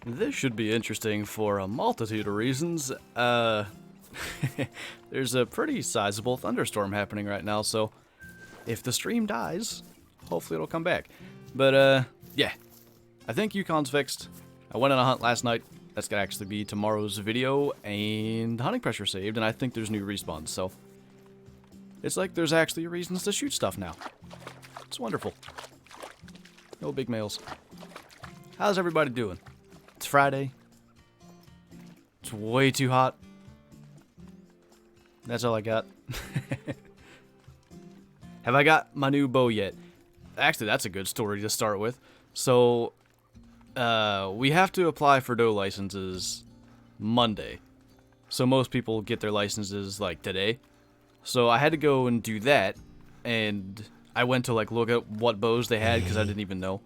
This should be interesting for a multitude of reasons. There's a pretty sizable thunderstorm happening right now, so if the stream dies, hopefully it'll come back. But, yeah. I think Yukon's fixed. I went on a hunt last night. That's gonna actually be tomorrow's video, and the hunting pressure saved, and I think there's new respawns, so it's like there's actually reasons to shoot stuff now. It's wonderful. No big males. How's everybody doing? It's Friday. It's way too hot. That's all I got. Have I got my new bow yet? Actually, that's a good story to start with. So, we have to apply for doe licenses Monday. So most people get their licenses, like, today. So I had to go and do that, and I went to, like, look at what bows they had, because I didn't even know.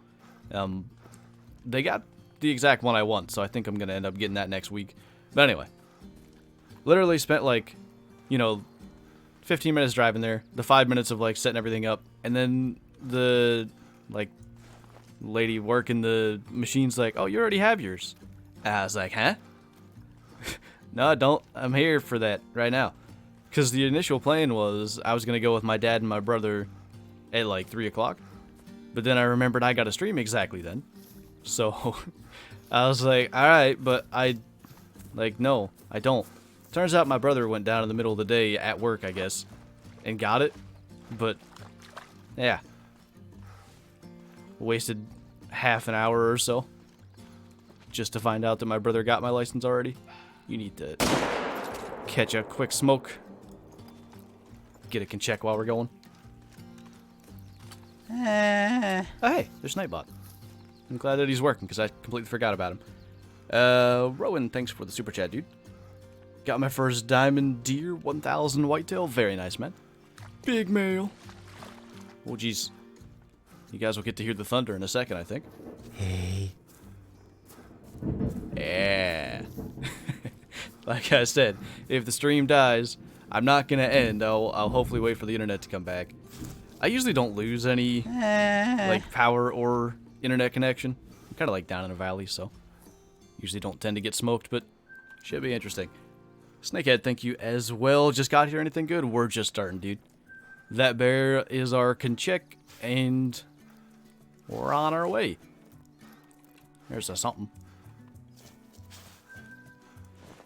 They got the exact one I want, so I think I'm going to end up getting that next week. But anyway, literally spent, like, you know, 15 minutes driving there, the 5 minutes of, like, setting everything up, and then the, like, lady working the machine's like, oh, you already have yours. And I was like, huh? No, I don't. I'm here for that right now. Because the initial plan was I was going to go with my dad and my brother at, like, 3 o'clock. But then I remembered I got to stream exactly then. So, I was like, alright, but no, I don't. Turns out my brother went down in the middle of the day at work, I guess, and got it. But, yeah. Wasted half an hour or so just to find out that my brother got my license already. You need to catch a quick smoke. Get it can check while we're going. Oh, hey, there's Nightbot. I'm glad that he's working, because I completely forgot about him. Rowan, thanks for the super chat, dude. Got my first diamond deer, 1000 whitetail. Very nice, man. Big male. Oh, jeez. You guys will get to hear the thunder in a second, I think. Hey. Yeah. Like I said, if the stream dies, I'm not going to end. I'll hopefully wait for the internet to come back. I usually don't lose any, like, power or internet connection. I'm kind of, like, down in a valley, so usually don't tend to get smoked, but should be interesting. Snakehead, thank you as well. Just got here, anything good? We're just starting, dude. That bear is our Konchek, and we're on our way. There's a something.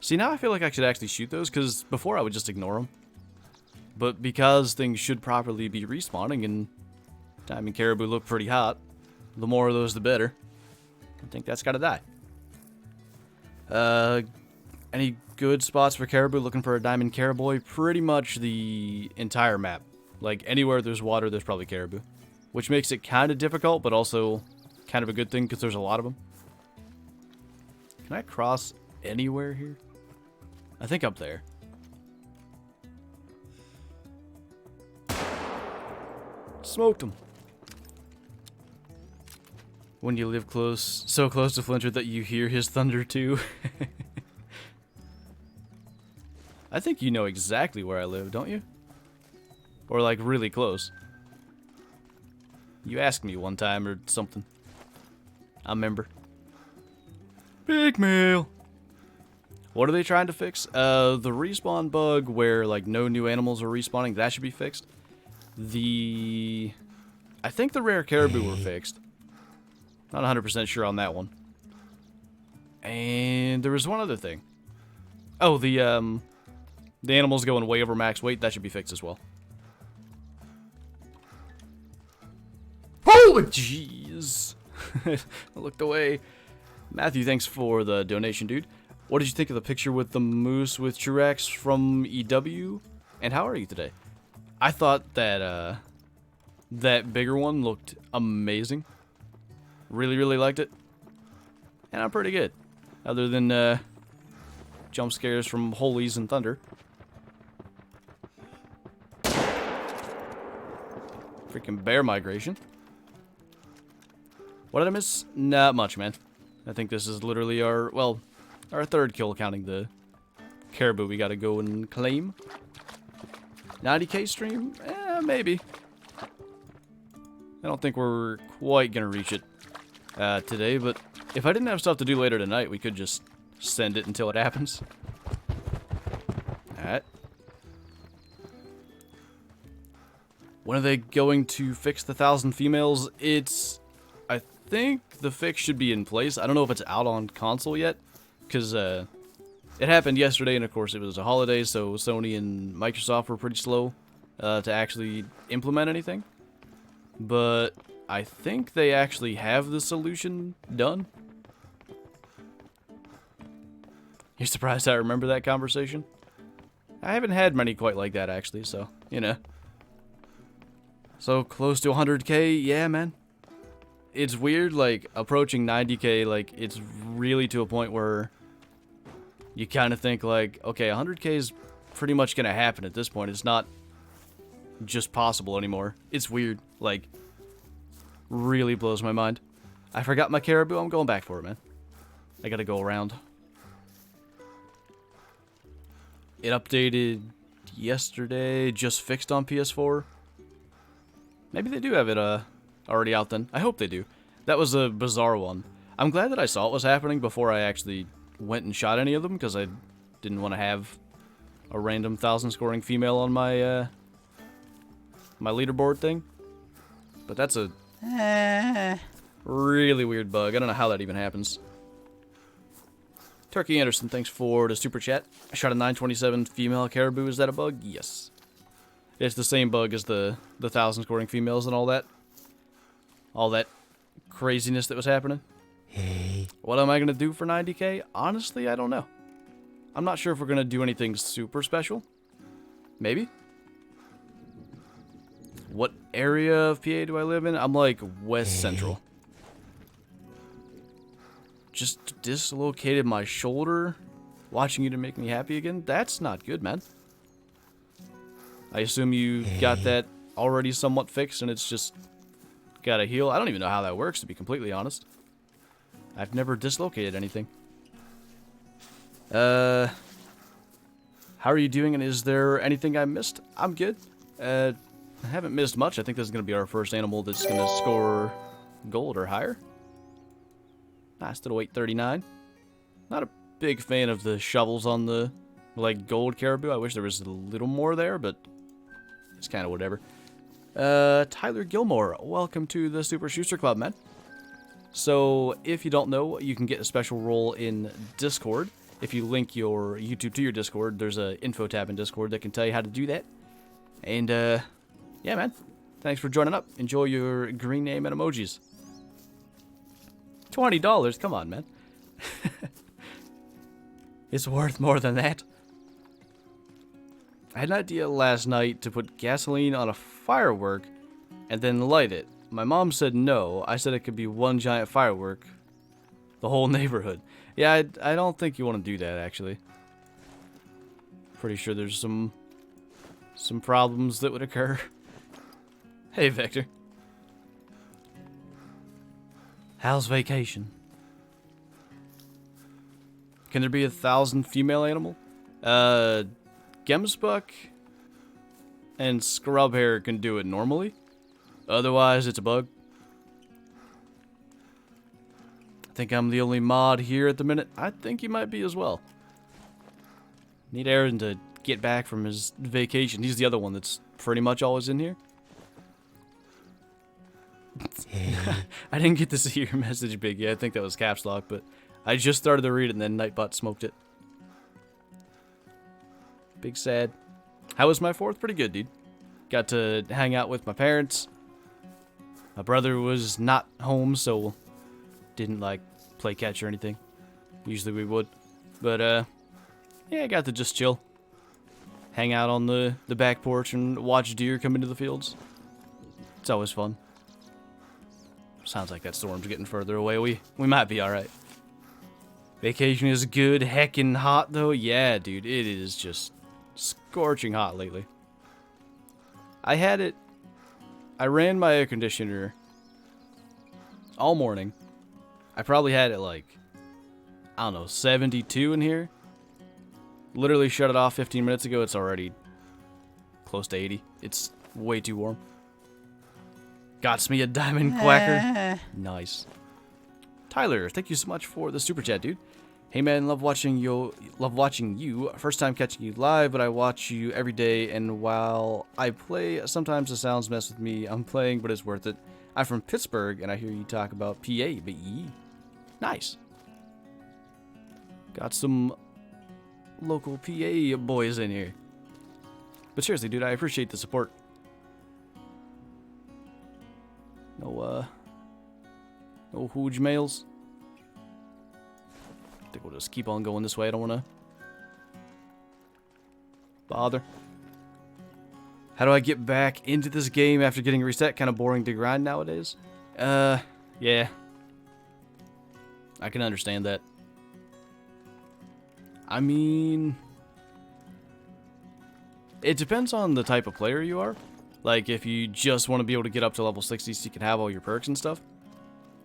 See, now I feel like I should actually shoot those, because before I would just ignore them. But because things should properly be respawning, and diamond caribou look pretty hot, the more of those the better. I think that's gotta die. Any good spots for caribou looking for a diamond caribou? Pretty much the entire map. Like, anywhere there's water, there's probably caribou. Which makes it kind of difficult, but also kind of a good thing, because there's a lot of them. Can I cross anywhere here? I think up there. Smoked him. When you live close, so close to Flinter that you hear his thunder too. I think you know exactly where I live, don't you? Or like really close. You asked me one time or something. I remember. Big male. What are they trying to fix? The respawn bug where like no new animals are respawning, that should be fixed. I think the rare caribou were fixed. Not 100% sure on that one. And there was one other thing. Oh, the animals going way over max weight, that should be fixed as well. Holy jeez. I looked away. Matthew, thanks for the donation, dude. What did you think of the picture with the moose with Truax from EW? And how are you today? I thought that that bigger one looked amazing. Really, really liked it. And I'm pretty good. Other than jump scares from holies and thunder. Freaking bear migration. What did I miss? Not much, man. I think this is literally our third kill, counting the caribou we gotta go and claim. 90k stream? Maybe. I don't think we're quite gonna reach it today, but If I didn't have stuff to do later tonight, we could just send it until it happens. Alright. When are they going to fix the 1,000 females? I think the fix should be in place. I don't know if it's out on console yet, because it happened yesterday, and of course it was a holiday, so Sony and Microsoft were pretty slow to actually implement anything. But I think they actually have the solution done. You're surprised I remember that conversation? I haven't had many quite like that, actually, so, you know. So, close to 100k, yeah, man. It's weird, like, approaching 90k, like, it's really to a point where you kind of think, like, okay, 100k is pretty much going to happen at this point. It's not just possible anymore. It's weird, like, really blows my mind. I forgot my Caribou, I'm going back for it, man. I gotta go around. It updated yesterday, just fixed on PS4. Maybe they do have it already out then. I hope they do. That was a bizarre one. I'm glad that I saw it was happening before I actually went and shot any of them, because I didn't want to have a random 1,000 scoring female on my my leaderboard thing. But that's a really weird bug. I don't know how that even happens. Turkey Anderson, thanks for the super chat. I shot a 927 female Caribou. Is that a bug? Yes. It's the same bug as the 1,000 scoring females and all that. All that craziness that was happening. Hey. What am I going to do for 90k? Honestly, I don't know. I'm not sure if we're going to do anything super special. Maybe. What area of PA do I live in? I'm like West Central. Just dislocated my shoulder. Watching you to make me happy again? That's not good, man. I assume you got that already somewhat fixed and it's just gotta heal. I don't even know how that works, to be completely honest. I've never dislocated anything. How are you doing, and is there anything I missed? I'm good. I haven't missed much. I think this is going to be our first animal that's going to score gold or higher. Nice little 839. Not a big fan of the shovels on the, like, gold Caribou. I wish there was a little more there, but it's kind of whatever. Tyler Gilmore, welcome to the Super Schuster Club, man. So, if you don't know, you can get a special role in Discord. If you link your YouTube to your Discord, there's an info tab in Discord that can tell you how to do that. And, yeah, man. Thanks for joining up. Enjoy your green name and emojis. $20? Come on, man. It's worth more than that. I had an idea last night to put gasoline on a firework and then light it. My mom said no. I said it could be one giant firework. The whole neighborhood. Yeah, I don't think you want to do that, actually. Pretty sure there's some problems that would occur. Hey, Vector. How's vacation? Can there be 1,000 female animal? Gemsbuck and Scrubhair can do it normally. Otherwise, it's a bug. I think I'm the only mod here at the minute. I think you might be as well. Need Aaron to get back from his vacation. He's the other one that's pretty much always in here. I didn't get to see your message, Big. Yeah, I think that was caps lock, but I just started to read it and then Nightbot smoked it. Big sad. How was my 4th? Pretty good, dude. Got to hang out with my parents. My brother was not home, so didn't, like, play catch or anything. Usually we would. But, yeah, I got to just chill. Hang out on the back porch and watch deer come into the fields. It's always fun. Sounds like that storm's getting further away. We might be alright. Vacation is good. Heckin' hot, though. Yeah, dude, it is just scorching hot lately. I ran my air conditioner all morning. I probably had it like, I don't know, 72 in here. Literally shut it off 15 minutes ago. It's already close to 80. It's way too warm. Got me a diamond quacker. Nice. Tyler, thank you so much for the super chat, dude. Hey man, love watching you. First time catching you live, but I watch you every day. And while I play, sometimes the sounds mess with me. I'm playing, but it's worth it. I'm from Pittsburgh, and I hear you talk about PA. But nice. Got some local PA boys in here. But seriously, dude, I appreciate the support. No huge mails. I think we'll just keep on going this way. I don't want to bother. How do I get back into this game after getting reset? Kind of boring to grind nowadays. Yeah. I can understand that. I mean, it depends on the type of player you are. Like, if you just want to be able to get up to level 60 so you can have all your perks and stuff.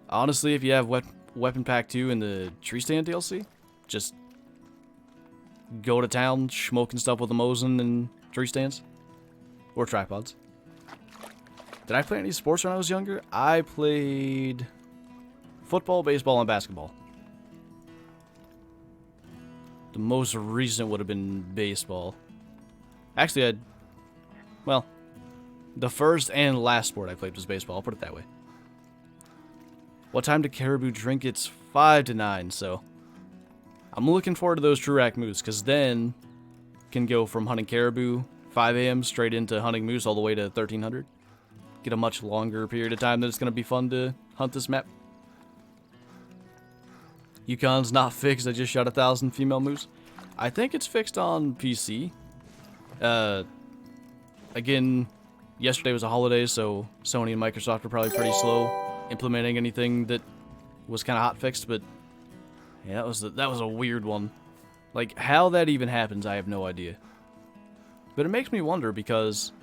Honestly, if you have Weapon Pack 2 in the Tree Stand DLC, just go to town, smoking stuff with the Mosin and tree stands. Or tripods. Did I play any sports when I was younger? I played football, baseball, and basketball. The most recent would have been baseball. Actually, well, the first and last sport I played was baseball. I'll put it that way. What time did Caribou drink? It's 5 to 9, so I'm looking forward to those true rack moves, because then can go from hunting caribou 5 a.m. straight into hunting moose all the way to 1300. Get a much longer period of time that it's going to be fun to hunt this map. Yukon's not fixed. I just shot 1,000 female moose. I think it's fixed on PC. Again, yesterday was a holiday, so Sony and Microsoft were probably pretty slow implementing anything that was kind of hot fixed, but yeah, that was a weird one. Like, how that even happens, I have no idea. But it makes me wonder, because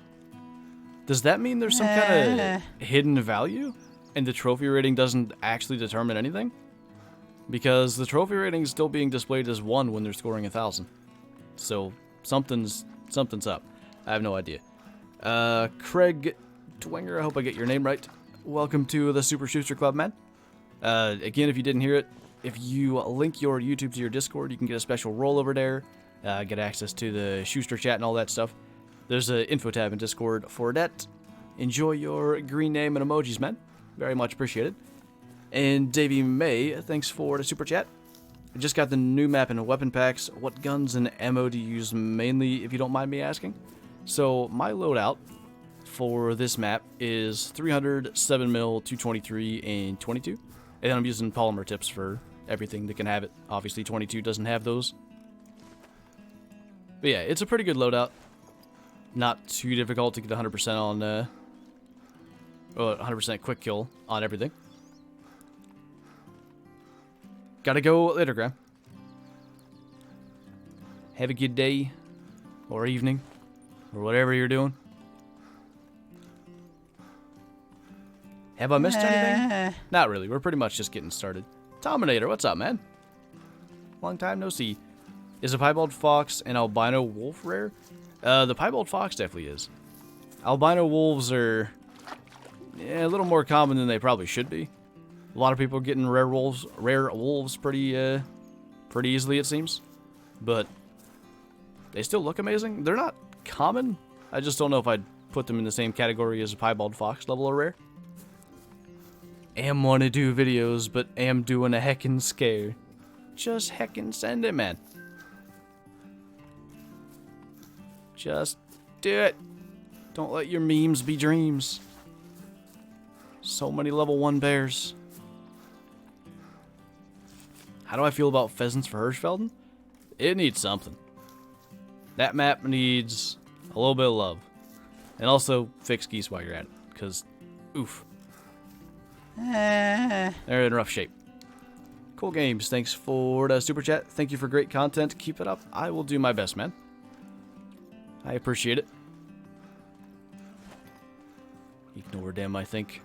does that mean there's some kind of hidden value and the trophy rating doesn't actually determine anything? Because the trophy rating is still being displayed as 1 when they're scoring 1,000. So something's up. I have no idea. Craig Dwenger, I hope I get your name right. Welcome to the Super Schuster Club, man. Again, if you didn't hear it, if you link your YouTube to your Discord, you can get a special role over there, get access to the Schuster chat and all that stuff. There's an info tab in Discord for that. Enjoy your green name and emojis, man. Very much appreciated. And Davey May, thanks for the super chat. I just got the new map and weapon packs. What guns and ammo do you use mainly, if you don't mind me asking? So, my loadout for this map is 300, 7mm, 223, and 22. And then I'm using polymer tips for everything that can have it. Obviously, 22 doesn't have those. But yeah, it's a pretty good loadout. Not too difficult to get 100% on, 100% quick kill on everything. Gotta go later, Graham. Have a good day, or evening, or whatever you're doing. Have I missed anything? Not really. We're pretty much just getting started. Tominator, what's up, man? Long time no see. Is a piebald fox and albino wolf rare? The piebald fox definitely is. Albino wolves are a little more common than they probably should be. A lot of people are getting rare wolves pretty easily, it seems. But they still look amazing. They're not common. I just don't know if I'd put them in the same category as a piebald fox level or rare. Am want to do videos, but am doing a heckin' scare. Just heckin' send it, man. Just do it. Don't let your memes be dreams. So many level 1 bears. How do I feel about pheasants for Hirschfelden? It needs something. That map needs a little bit of love. And also, fix geese while you're at it. Because, oof. They're in rough shape. Cool Games, thanks for the super chat. Thank you for great content. Keep it up. I will do my best, man. I appreciate it. Ignore them, I think.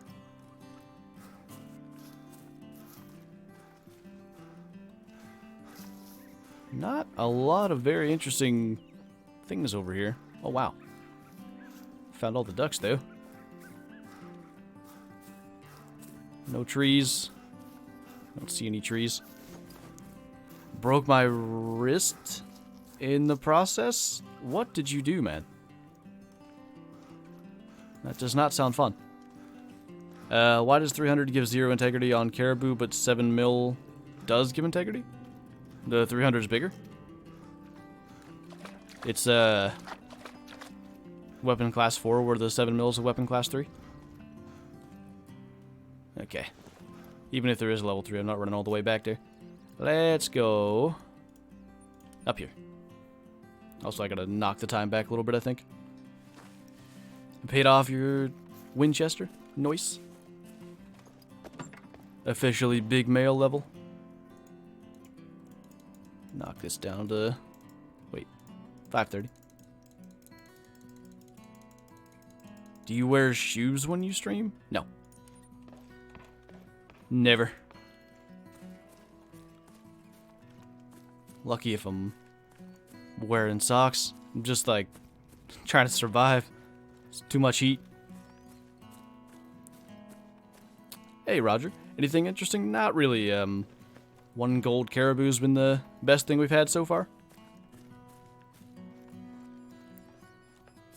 Not a lot of very interesting things over here. Oh, wow. Found all the ducks, though. No trees. Don't see any trees. Broke my wrist in the process? What did you do, man? That does not sound fun. Why does 300 give 0 integrity on Caribou, but 7 mil does give integrity? The 300 is bigger? It's, weapon class 4, where the 7 mil is a weapon class 3? Okay. Even if there is a level 3, I'm not running all the way back there. Let's go up here. Also, I gotta knock the time back a little bit, I think. Paid off your Winchester. Nice. Officially big male level. Knock this down to... Wait. 530. Do you wear shoes when you stream? No. Never. Lucky if I'm wearing socks. I'm just like trying to survive. It's too much heat. Hey, Roger. Anything interesting? Not really. One gold Caribou's been the best thing we've had so far.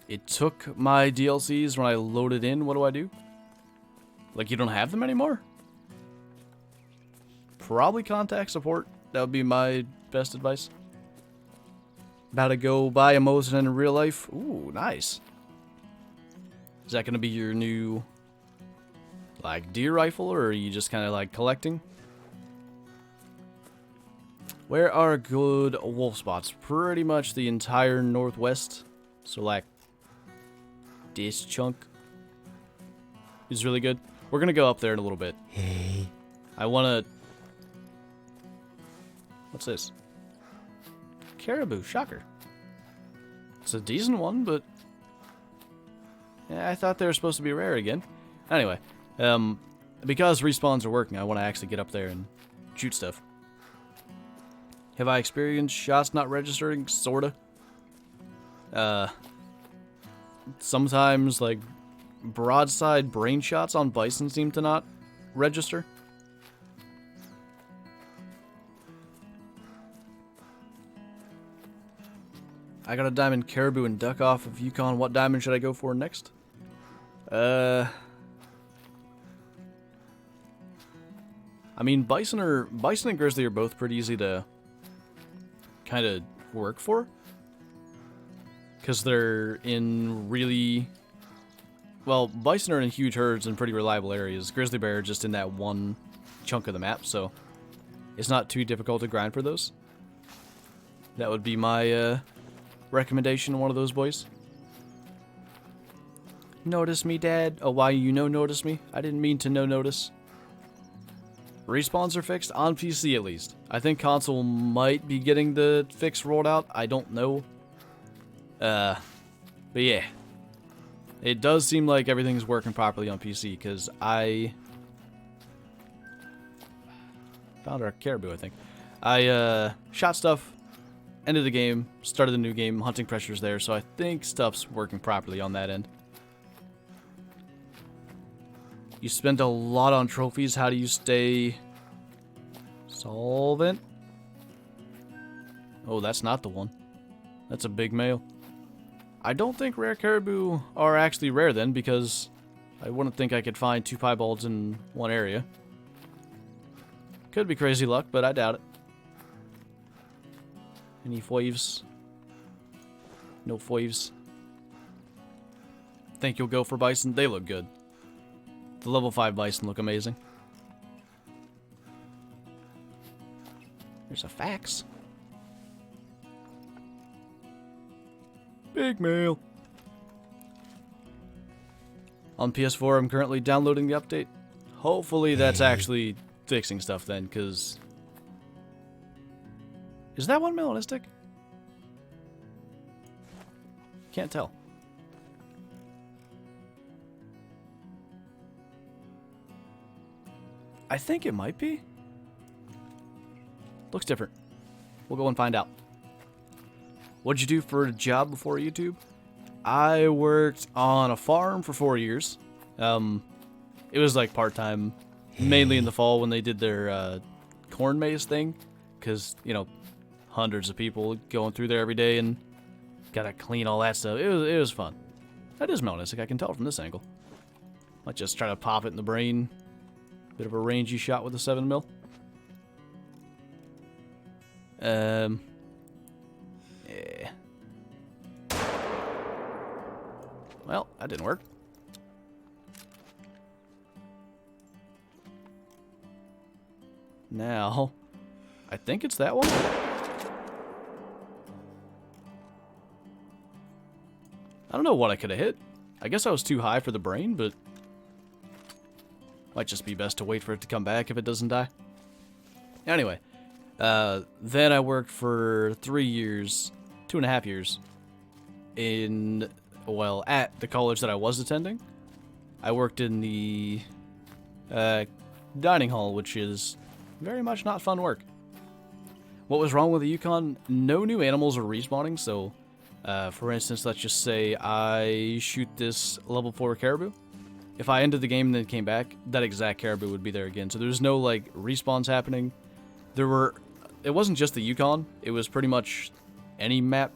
It took my DLCs when I loaded in. What do I do? Like, you don't have them anymore? Probably contact support. That would be my best advice. About to go buy a Mosin in real life. Ooh, nice. Is that going to be your new, like, deer rifle, or are you just kind of, like, collecting? Where are good wolf spots? Pretty much the entire northwest. So, like, this chunk is really good. We're going to go up there in a little bit. Hey. I want to... What's this? Caribou, shocker. It's a decent one, but... Yeah, I thought they were supposed to be rare again. Anyway, because respawns are working, I want to actually get up there and shoot stuff. Have I experienced shots not registering? Sorta. Sometimes, like, broadside brain shots on bison seem to not register. I got a diamond caribou and duck off of Yukon. What diamond should I go for next? I mean, bison and grizzly are both pretty easy to kind of work for. Because they're in really... Well, bison are in huge herds in pretty reliable areas. Grizzly bear are just in that one chunk of the map, so it's not too difficult to grind for those. That would be my recommendation on one of those boys. Notice me, Dad? Oh, why you notice me? I didn't mean to notice. Respawns are fixed on PC at least. I think console might be getting the fix rolled out. I don't know. But yeah. It does seem like everything's working properly on PC, because I found our caribou, I think. I shot stuff, ended the game, started the new game, hunting pressure's there, so I think stuff's working properly on that end. You spent a lot on trophies. How do you stay solvent? Oh, that's not the one. That's a big male. I don't think rare caribou are actually rare then, because I wouldn't think I could find 2 piebalds in one area. Could be crazy luck, but I doubt it. Any foives? No foives. Think you'll go for bison? They look good. The level 5 bison look amazing. There's a fax. Big male. On PS4, I'm currently downloading the update. Hopefully that's actually fixing stuff then, because... Is that one melanistic? Can't tell. I think it might be. Looks different. We'll go and find out. What'd you do for a job before YouTube? I worked on a farm for 4 years. It was like part-time mainly in the fall when they did their corn maze thing, because, you know, hundreds of people going through there every day and gotta clean all that stuff. It was fun. That is Melanistic, I can tell from this angle. Might just try to pop it in the brain. Bit of a rangy shot with a 7mm. Yeah. Well, that didn't work. Now, I think it's that one. I don't know what I could have hit. I guess I was too high for the brain, but might just be best to wait for it to come back if it doesn't die. Anyway, then I worked for 3 years, 2.5 years, in, well, at the college that I was attending. I worked in the dining hall, which is very much not fun work. What was wrong with the Yukon? No new animals are respawning, so for instance, let's just say I shoot this level 4 caribou. If I ended the game and then came back, that exact caribou would be there again. So there's no, like, respawns happening. It wasn't just the Yukon, it was pretty much any map.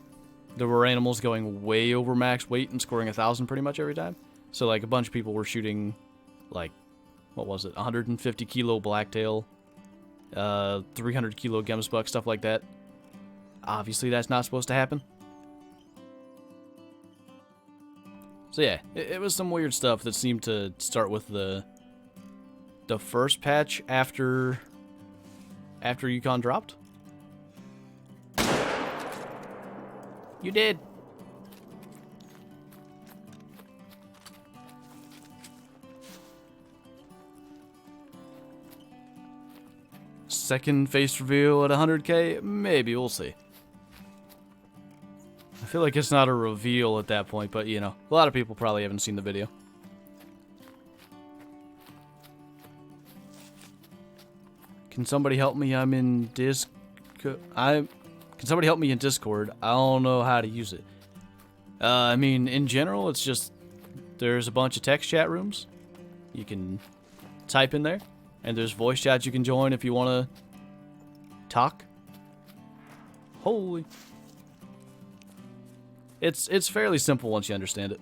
There were animals going way over max weight and scoring 1,000 pretty much every time. So, like, a bunch of people were shooting, like, what was it, 150 kilo blacktail, 300 kilo gemsbuck, stuff like that. Obviously, that's not supposed to happen. So yeah, it was some weird stuff that seemed to start with the first patch after Yukon dropped. You did. Second face reveal at 100k? Maybe, we'll see. I feel like it's not a reveal at that point, but, you know, a lot of people probably haven't seen the video. Can somebody help me? I'm in Can somebody help me in Discord? I don't know how to use it. I mean, in general, it's just there's a bunch of text chat rooms. You can type in there, and there's voice chats you can join if you want to talk. Holy. It's fairly simple once you understand it.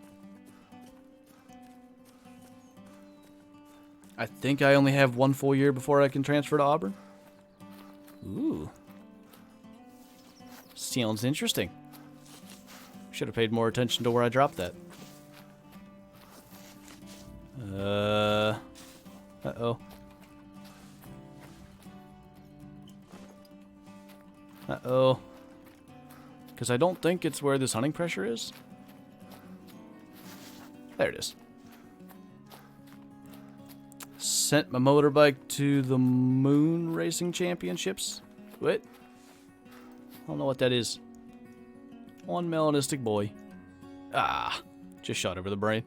I think I only have 1 full year before I can transfer to Auburn. Ooh. Sounds interesting. Should have paid more attention to where I dropped that. Uh-oh. Uh-oh. Because I don't think it's where this hunting pressure is. There it is. Sent my motorbike to the Moon Racing Championships. What? I don't know what that is. One melanistic boy. Ah, just shot over the brain.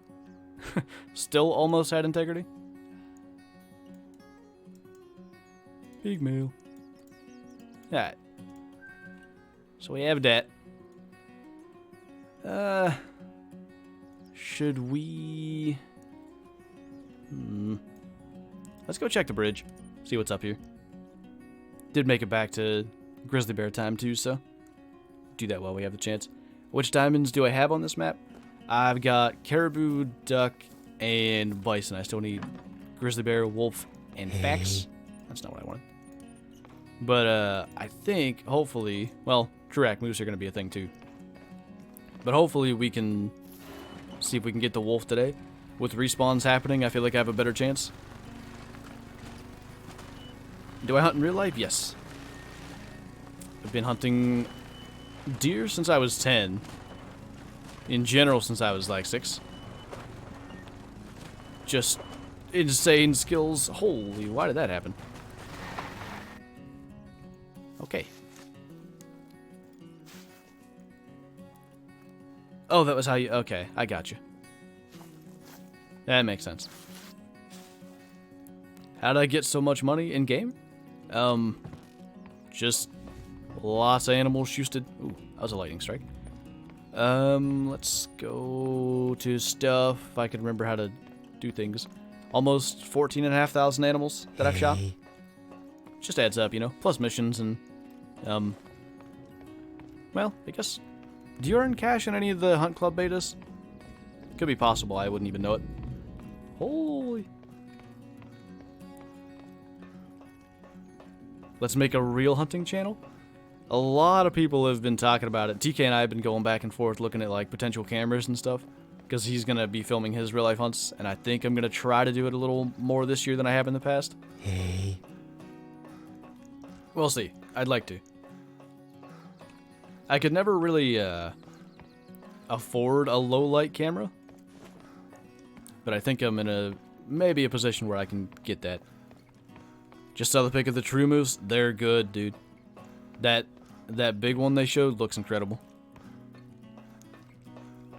Still almost had integrity. Big male. Alright. So we have that. Should we... Let's go check the bridge. See what's up here. Did make it back to grizzly bear time too, so do that while we have the chance. Which diamonds do I have on this map? I've got caribou, duck, and bison. I still need grizzly bear, wolf, and fax. That's not what I wanted. But I think, hopefully, well, Truac moose are going to be a thing too. But hopefully we can see if we can get the wolf today. With respawns happening, I feel like I have a better chance. Do I hunt in real life? Yes. I've been hunting deer since I was 10. In general, since I was like 6. Just insane skills. Holy, why did that happen? Okay. Oh, that was how you... Okay, I got you. That makes sense. How did I get so much money in game? Just lots of animals shoosted. Ooh, that was a lightning strike. Let's go to stuff. If I can remember how to do things. almost 14,500 animals that I've shot. Just adds up, you know, plus missions and, well, I guess, do you earn cash in any of the Hunt Club betas? Could be possible, I wouldn't even know it. Holy. Let's make a real hunting channel. A lot of people have been talking about it. TK and I have been going back and forth looking at like potential cameras and stuff. Because he's going to be filming his real life hunts. And I think I'm going to try to do it a little more this year than I have in the past. Hey. We'll see. I'd like to. I could never really afford a low light camera. But I think I'm in maybe a position where I can get that. Just saw the pic of the true moves. They're good, dude. That big one they showed looks incredible.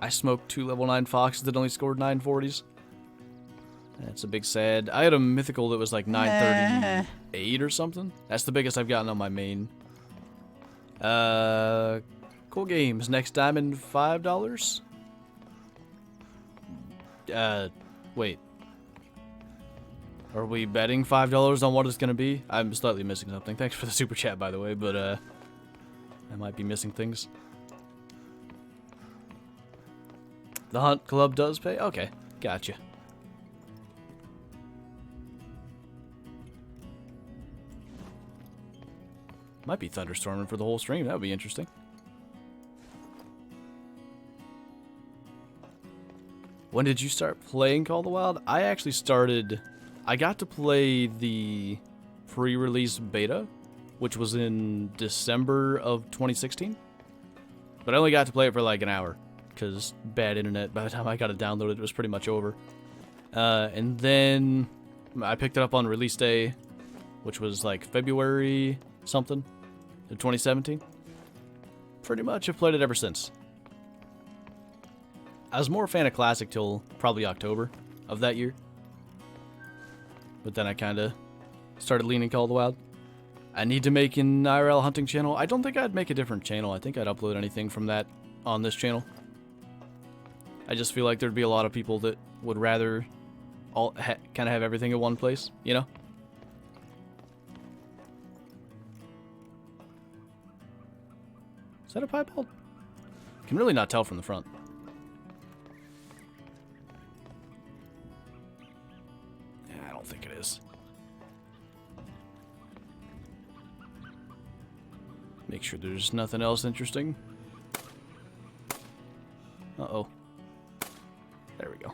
I smoked 2 level 9 foxes that only scored 940s. That's a big sad. I had a mythical that was like 938 or something. That's the biggest I've gotten on my main. Cool games. Next diamond, $5. Wait. Are we betting $5 on what it's gonna be? I'm slightly missing something. Thanks for the super chat, by the way, but I might be missing things. The Hunt Club does pay? Okay, gotcha. Might be thunderstorming for the whole stream. That would be interesting. When did you start playing Call of the Wild? I actually started... I got to play the pre-release beta, which was in December of 2016. But I only got to play it for like an hour. Because bad internet, by the time I got it downloaded, it was pretty much over. And then I picked it up on release day, which was like February something of 2017. Pretty much have played it ever since. I was more a fan of Classic till probably October of that year. But then I kind of started leaning Call of the Wild. I need to make an IRL hunting channel. I don't think I'd make a different channel. I think I'd upload anything from that on this channel. I just feel like there'd be a lot of people that would rather kind of have everything in one place, you know? Is that a piebald? Can really not tell from the front. Yeah, I don't think it is. Make sure there's nothing else interesting. Uh-oh. There we go.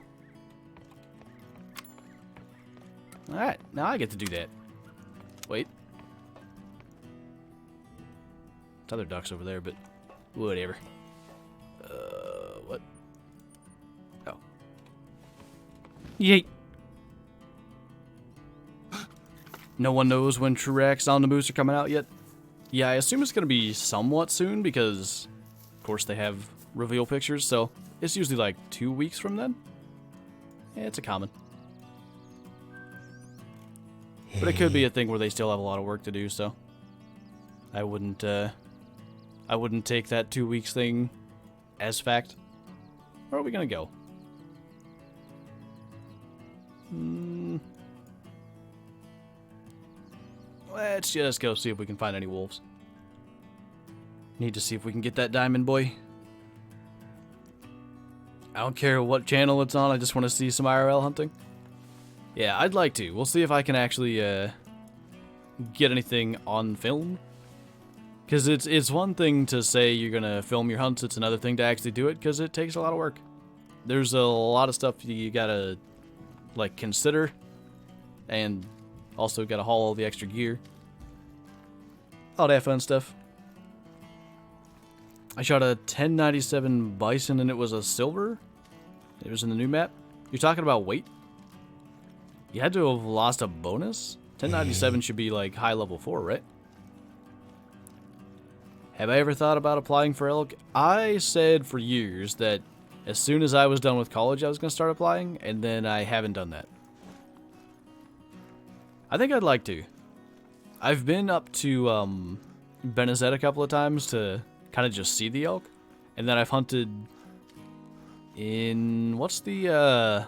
Alright, now I get to do that. Wait. It's other ducks over there, but whatever. What? Oh. Yeet. No one knows when Truax on the moose are coming out yet. Yeah, I assume it's going to be somewhat soon because, of course, they have reveal pictures, so it's usually like 2 weeks from then. Yeah, it's a common. But it could be a thing where they still have a lot of work to do, so I wouldn't take that 2 weeks thing as fact. Where are we gonna go? Let's just go see if we can find any wolves. Need to see if we can get that diamond boy. I don't care what channel it's on, I just want to see some IRL hunting. Yeah, I'd like to. We'll see if I can actually get anything on film. Because it's one thing to say you're going to film your hunts, it's another thing to actually do it, because it takes a lot of work. There's a lot of stuff you got to like consider, and also got to haul all the extra gear. All that fun stuff. I shot a 1097 bison and it was a silver. It was in the new map. You're talking about weight? You had to have lost a bonus? 1097 should be like high level 4, right? Have I ever thought about applying for elk? I said for years that as soon as I was done with college I was going to start applying, and then I haven't done that. I think I'd like to. I've been up to Bennett a couple of times to kind of just see the elk, and then I've hunted in what's the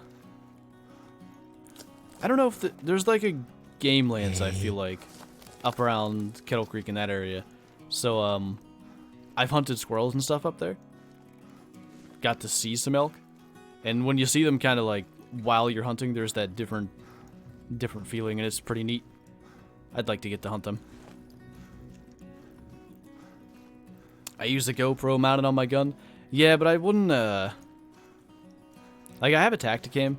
I don't know if there's like a game lands, I feel like, up around Kettle Creek in that area. So, I've hunted squirrels and stuff up there. Got to see some elk. And when you see them kind of like while you're hunting, there's that different feeling, and it's pretty neat. I'd like to get to hunt them. I use a GoPro mounted on my gun. Yeah, but I wouldn't, like, I have a Tacticam,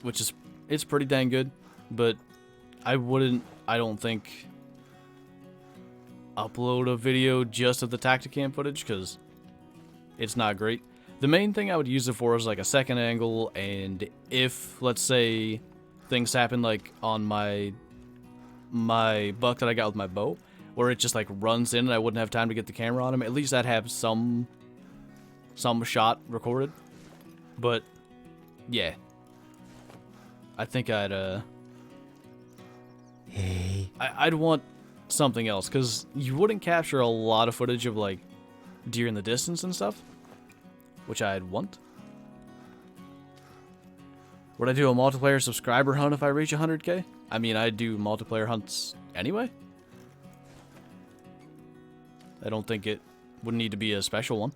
which is, it's pretty dang good, but I don't think, upload a video just of the Tacticam footage, because it's not great. The main thing I would use it for is, like, a second angle, and if, let's say, things happen, like, on my buck that I got with my bow, where it just like runs in and I wouldn't have time to get the camera on him, at least I'd have some shot recorded. But yeah, I think I'd want something else, because you wouldn't capture a lot of footage of like deer in the distance and stuff, which I'd want. Would I do a multiplayer subscriber hunt if I reach 100K? I mean, I do multiplayer hunts anyway. I don't think it would need to be a special one.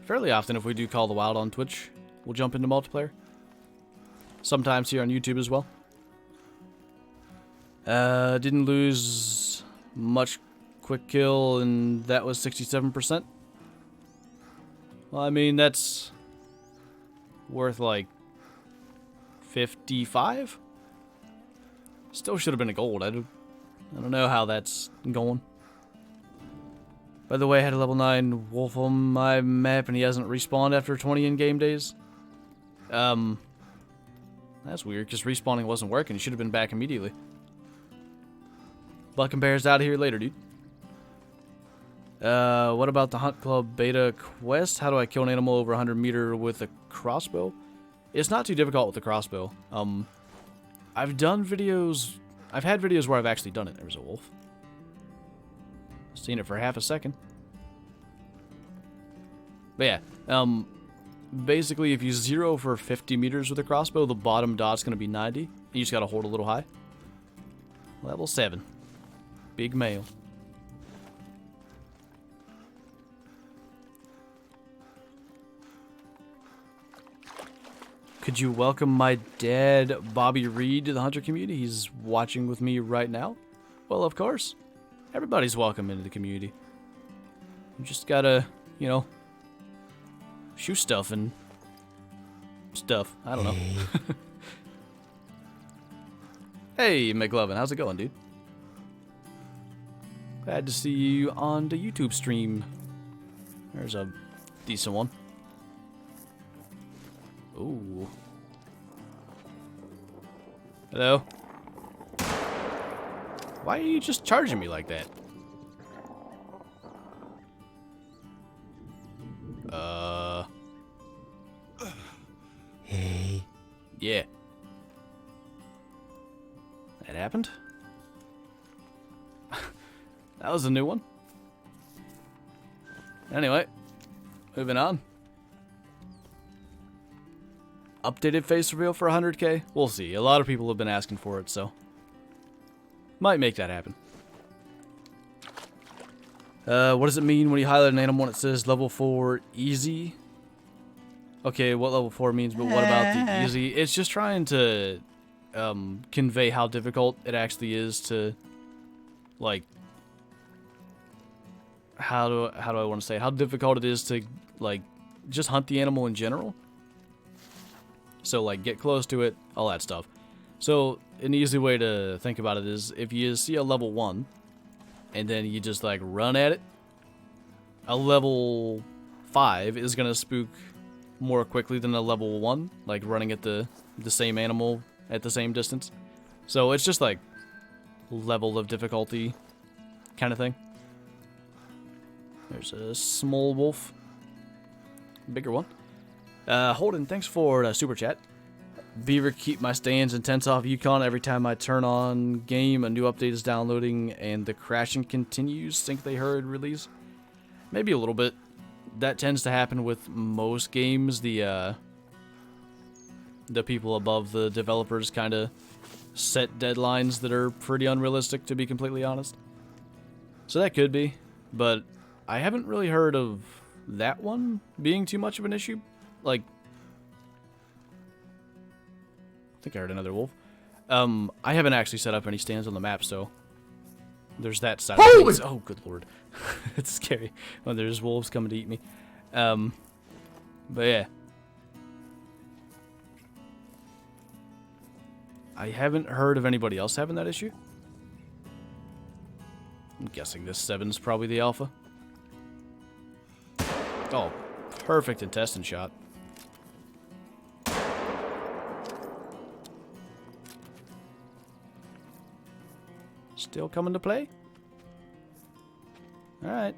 Fairly often, if we do Call the Wild on Twitch, we'll jump into multiplayer. Sometimes here on YouTube as well. Didn't lose much quick kill, and that was 67%. Well, I mean, that's worth like 55? Still should have been a gold. I don't know how that's going. By the way, I had a level 9 wolf on my map and he hasn't respawned after 20 in-game days. That's weird, because respawning wasn't working. He should have been back immediately. Buck and Bear's out of here later, dude. What about the Hunt Club beta quest? How do I kill an animal over 100 meter with a crossbow? It's not too difficult with the crossbow. I've done videos. I've had videos where I've actually done it. There was a wolf. Seen it for half a second. But yeah, basically if you zero for 50 meters with a crossbow, the bottom dot's going to be 90. You just got to hold a little high. Level 7. Big male. Could you welcome my dad, Bobby Reed, to the Hunter community? He's watching with me right now. Well, of course. Everybody's welcome into the community. You just gotta, you know, shoot stuff and stuff. I don't know. Hey, McLovin, how's it going, dude? Glad to see you on the YouTube stream. There's a decent one. Ooh. Hello? Why are you just charging me like that? Hey. Yeah. That happened? That was a new one. Anyway, moving on. Updated face reveal for 100K? We'll see. A lot of people have been asking for it, so might make that happen. What does it mean when you highlight an animal and it says level 4 easy? Okay, what level 4 means, but what about the easy? It's just trying to convey how difficult it actually is to, like, how do I want to say it? How difficult it is to, like, just hunt the animal in general. So, like, get close to it, all that stuff. So, an easy way to think about it is if you see a level 1 and then you just, like, run at it, a level 5 is going to spook more quickly than a level 1, like running at the same animal at the same distance. So, it's just, like, level of difficulty kind of thing. There's a small wolf. Bigger one. Holden, thanks for the super chat. Beaver keep my stands and tents off Yukon every time I turn on game. A new update is downloading and the crashing continues. Think they heard release? Maybe a little bit. that tends to happen with most games. The people above the developers kind of set deadlines that are pretty unrealistic, to be completely honest. So that could be, but I haven't really heard of that one being too much of an issue. Like, I think I heard another wolf. I haven't actually set up any stands on the map, so there's that side of things. Oh, good lord. It's scary when there's wolves coming to eat me. But yeah. I haven't heard of anybody else having that issue. I'm guessing this 7's probably the alpha. Oh, perfect intestine shot. Still coming to play? Alright.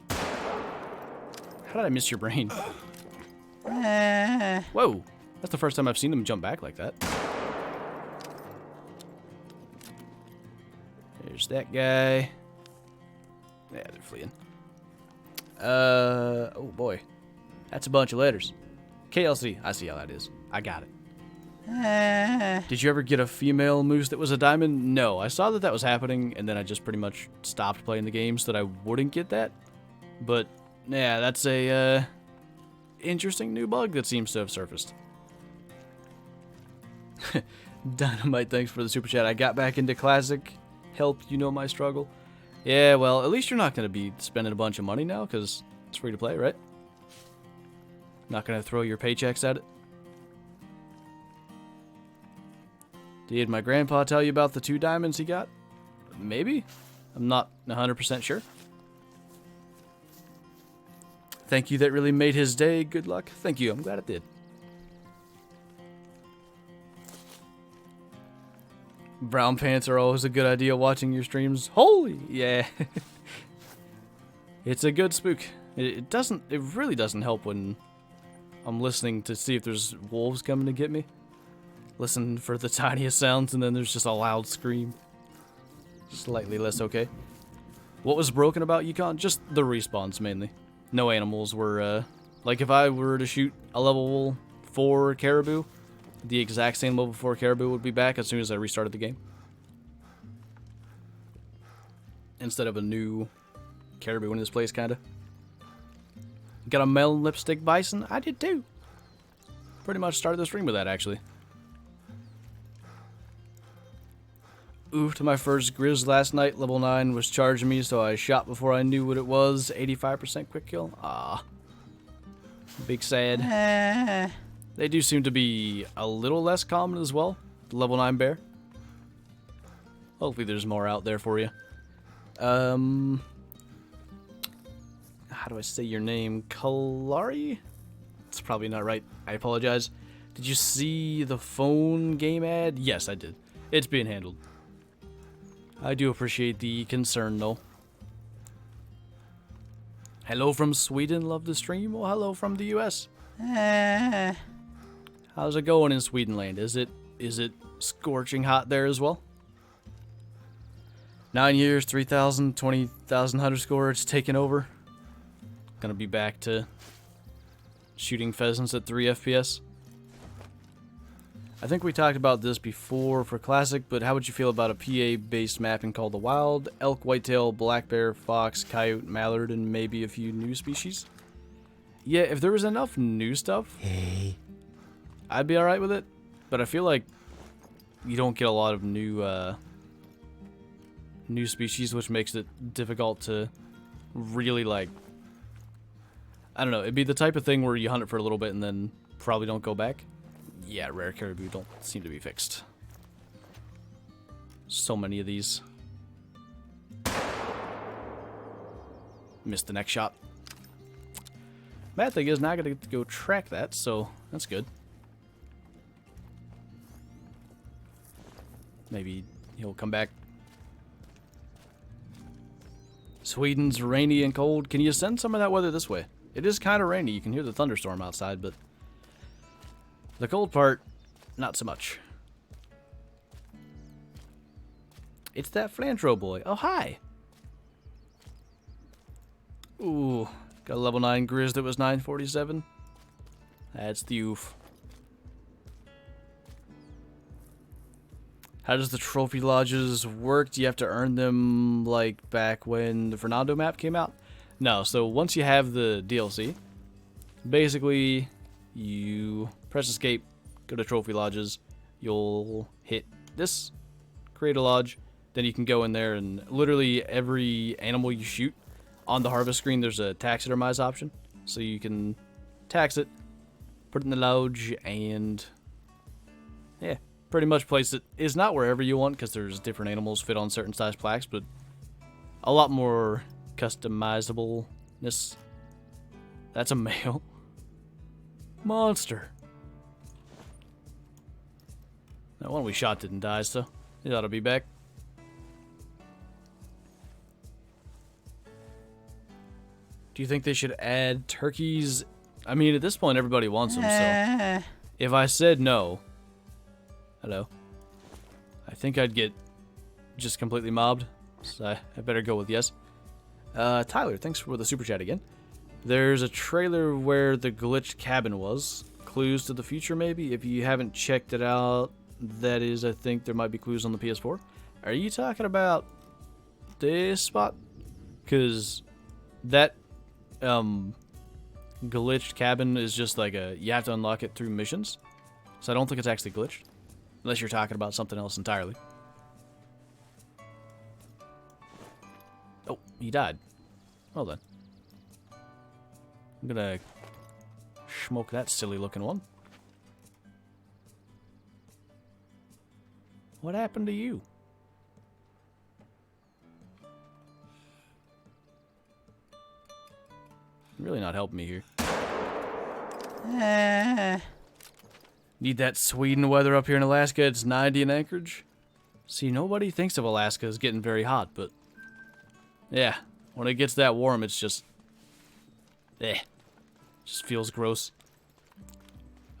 How did I miss your brain? Whoa! That's the first time I've seen him jump back like that. There's that guy. Yeah, they're fleeing. Oh boy. That's a bunch of letters. KLC, I see how that is. I got it. Did you ever get a female moose that was a diamond? No, I saw that was happening, and then I just pretty much stopped playing the game so that I wouldn't get that. But, yeah, that's a, interesting new bug that seems to have surfaced. Dynamite, thanks for the super chat. I got back into Classic. Helped, you know my struggle. Yeah, well, at least you're not going to be spending a bunch of money now, because it's free to play, right? Not going to throw your paychecks at it. Did my grandpa tell you about the 2 diamonds he got? Maybe. I'm not 100% sure. Thank you, that really made his day. Good luck. Thank you, I'm glad it did. Brown pants are always a good idea watching your streams. Holy, yeah. It's a good spook. It really doesn't help when I'm listening to see if there's wolves coming to get me. Listen for the tiniest sounds, and then there's just a loud scream. Slightly less okay. What was broken about Yukon? Just the respawns, mainly. No animals were, like, if I were to shoot a level 4 Caribou, the exact same level 4 Caribou would be back as soon as I restarted the game. Instead of a new Caribou in this place, kinda. Got a melon lipstick bison? I did too. Pretty much started the stream with that, actually. Oof to my first Grizz last night. Level 9 was charging me, so I shot before I knew what it was. 85% quick kill. Ah. Big sad. They do seem to be a little less common as well. The level 9 bear. Hopefully there's more out there for you. How do I say your name? Kalari? It's probably not right. I apologize. Did you see the phone game ad? Yes, I did. It's being handled. I do appreciate the concern, though. Hello from Sweden, love the stream. Well, hello from the US. How's it going in Swedenland? Is it scorching hot there as well? 9 years, 3,000, 20,000 underscore. It's taken over. Gonna be back to shooting pheasants at 3 FPS. I think we talked about this before for Classic, but how would you feel about a PA-based mapping called the Wild? Elk, whitetail, black bear, fox, coyote, mallard, and maybe a few new species? Yeah, if there was enough new stuff, I'd be alright with it. But I feel like you don't get a lot of new species, which makes it difficult to really, like... I don't know, it'd be the type of thing where you hunt it for a little bit and then probably don't go back. Yeah, rare caribou don't seem to be fixed. So many of these. Missed the next shot. Bad thing is, now I gotta go track that, so that's good. Maybe he'll come back. Sweden's rainy and cold. Can you send some of that weather this way? It is kind of rainy. You can hear the thunderstorm outside, but the cold part, not so much. It's that Flantro boy. Oh, hi. Ooh, got a level 9 Grizz that was 947. That's the oof. How does the trophy lodges work? Do you have to earn them like back when the Fernando map came out? No, so once you have the DLC, basically you press escape, go to trophy lodges, you'll hit this, create a lodge, then you can go in there and literally every animal you shoot on the harvest screen there's a taxidermize option. So you can tax it, put it in the lodge, and yeah, pretty much place it. It's not wherever you want because there's different animals fit on certain size plaques, but a lot more customizableness. That's a male. Monster. That one we shot didn't die, so it ought to be back. Do you think they should add turkeys? I mean, at this point, everybody wants them, so if I said no... Hello. I think I'd get just completely mobbed, so I better go with yes. Tyler, thanks for the super chat again. There's a trailer where the glitched cabin was. Clues to the future, maybe? If you haven't checked it out, that is, I think there might be clues on the PS4. Are you talking about this spot? Because that glitched cabin is just like you have to unlock it through missions. So I don't think it's actually glitched. Unless you're talking about something else entirely. Oh, he died. Well then. I'm gonna smoke that silly looking one. What happened to you? You're really not helping me here. Need that Sweden weather up here in Alaska. It's 90 in Anchorage. See, nobody thinks of Alaska as getting very hot, but yeah, when it gets that warm, it's just just feels gross.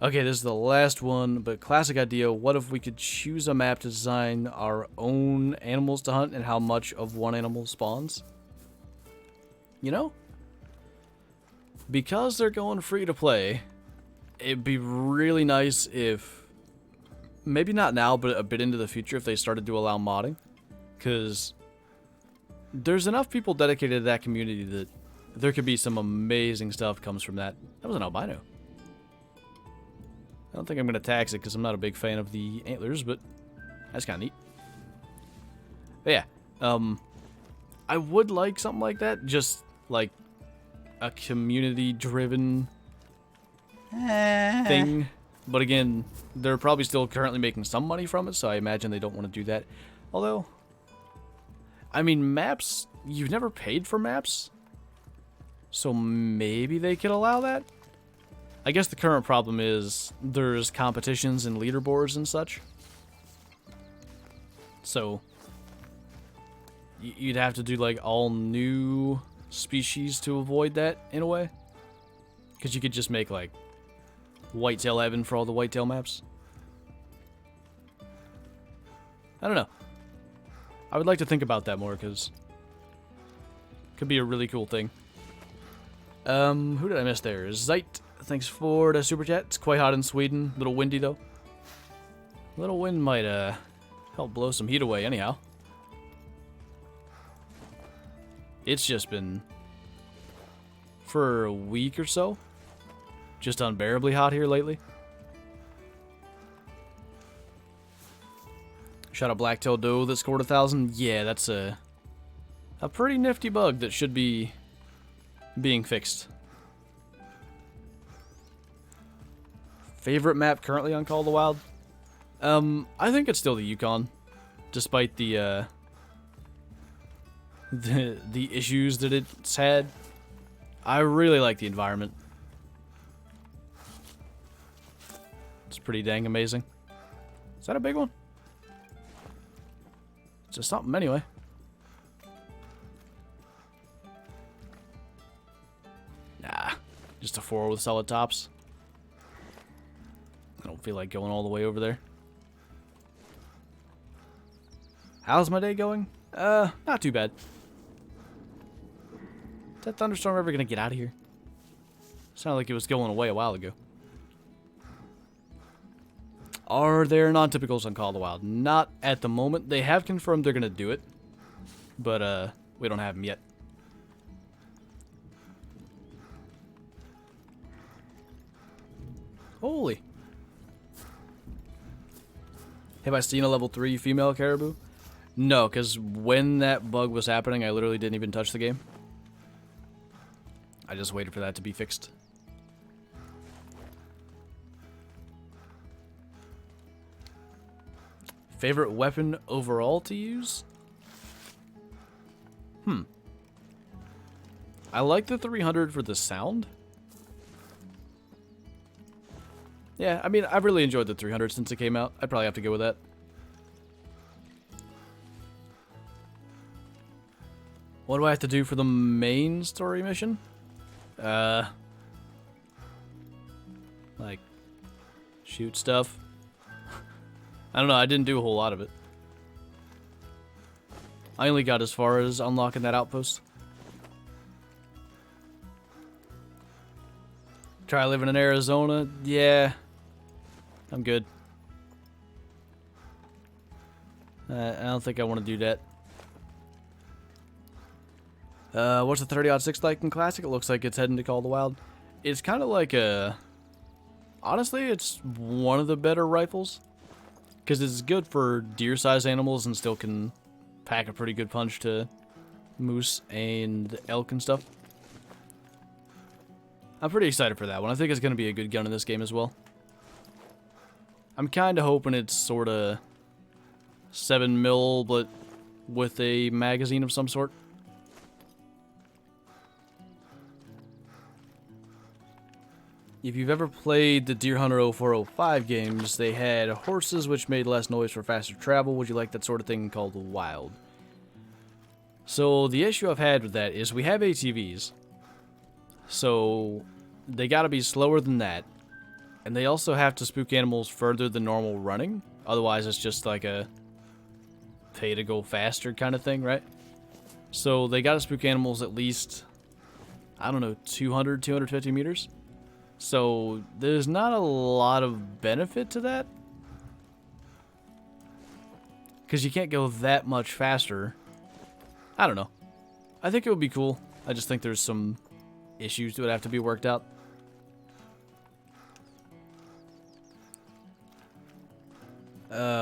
Okay, this is the last one, but classic idea. What if we could choose a map to design our own animals to hunt and how much of one animal spawns? You know? Because they're going free to play, it'd be really nice if, maybe not now, but a bit into the future, if they started to allow modding. Because there's enough people dedicated to that community that there could be some amazing stuff comes from that. That was an albino. I don't think I'm going to tax it because I'm not a big fan of the antlers, but that's kind of neat. But yeah, I would like something like that, just like a community-driven thing. But again, they're probably still currently making some money from it, so I imagine they don't want to do that. Although, I mean, maps, you've never paid for maps, so maybe they could allow that? I guess the current problem is there's competitions and leaderboards and such. So you'd have to do like all new species to avoid that in a way. Because you could just make like Whitetail Evan for all the whitetail maps. I don't know. I would like to think about that more because it could be a really cool thing. Who did I miss there? Zeit. Thanks for the super chat. It's quite hot in Sweden. A little windy, though. A little wind might, help blow some heat away anyhow. It's just been, for a week or so, just unbearably hot here lately. Shot a black-tailed doe that scored 1,000. Yeah, that's a pretty nifty bug that should be being fixed. Favorite map currently on Call of the Wild? I think it's still the Yukon, despite the issues that it's had. I really like the environment. It's pretty dang amazing. Is that a big one? It's just something anyway. Nah, just a 4 with solid tops. I don't feel like going all the way over there. How's my day going? Not too bad. that thunderstorm ever gonna get out of here? Sounded like it was going away a while ago. Are there non-typicals on Call of the Wild? Not at the moment. They have confirmed they're gonna do it, but we don't have them yet. Holy. Have I seen a level 3 female caribou? No, because when that bug was happening, I literally didn't even touch the game. I just waited for that to be fixed. Favorite weapon overall to use? I like the 300 for the sound. Yeah, I mean, I've really enjoyed the 300 since it came out. I'd probably have to go with that. What do I have to do for the main story mission? Like, shoot stuff. I don't know, I didn't do a whole lot of it. I only got as far as unlocking that outpost. Try living in Arizona? Yeah. I'm good. I don't think I want to do that. What's the 30-06 like in Classic? It looks like it's heading to Call of the Wild. It's kind of like a... Honestly, it's one of the better rifles. Because it's good for deer-sized animals and still can pack a pretty good punch to moose and elk and stuff. I'm pretty excited for that one. I think it's going to be a good gun in this game as well. I'm kind of hoping it's sort of 7mm, but with a magazine of some sort. If you've ever played the Deer Hunter 0405 games, they had horses which made less noise for faster travel. Would you like that sort of thing called wild? So the issue I've had with that is we have ATVs. So they gotta be slower than that. And they also have to spook animals further than normal running. Otherwise it's just like a pay to go faster kind of thing, right? So they gotta spook animals at least, I don't know, 200, 250 meters. So there's not a lot of benefit to that. Because you can't go that much faster. I don't know. I think it would be cool. I just think there's some issues that would have to be worked out.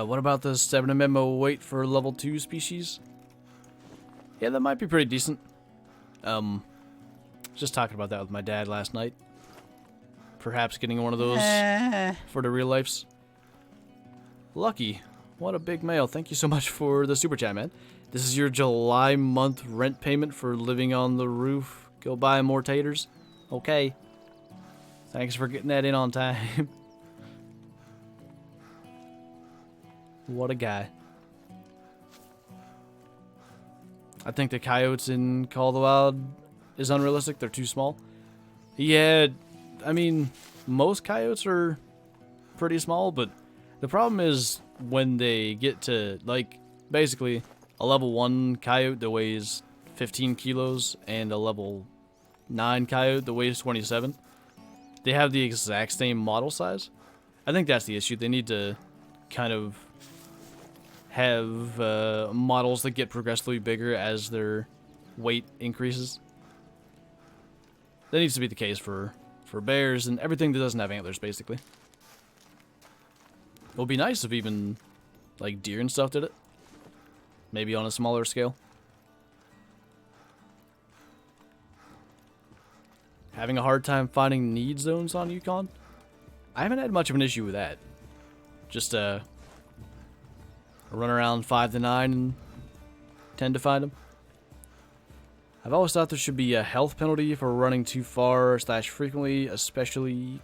What about the 7mm weight for level 2 species? Yeah, that might be pretty decent. Just talking about that with my dad last night. Perhaps getting one of those for the real lives. Lucky. What a big mail. Thank you so much for the super chat, man. This is your July month rent payment for living on the roof. Go buy more taters. Okay. Thanks for getting that in on time. What a guy. I think the coyotes in Call of the Wild is unrealistic. They're too small. Yeah, I mean, most coyotes are pretty small, but the problem is when they get to, like, basically a level 1 coyote that weighs 15 kilos and a level 9 coyote that weighs 27. They have the exact same model size. I think that's the issue. They need to kind of have models that get progressively bigger as their weight increases. That needs to be the case for bears and everything that doesn't have antlers, basically. It would be nice if even, like, deer and stuff did it. Maybe on a smaller scale. Having a hard time finding need zones on Yukon? I haven't had much of an issue with that. Just, run around 5 to 9 and tend to find them. I've always thought there should be a health penalty for running too far / frequently, especially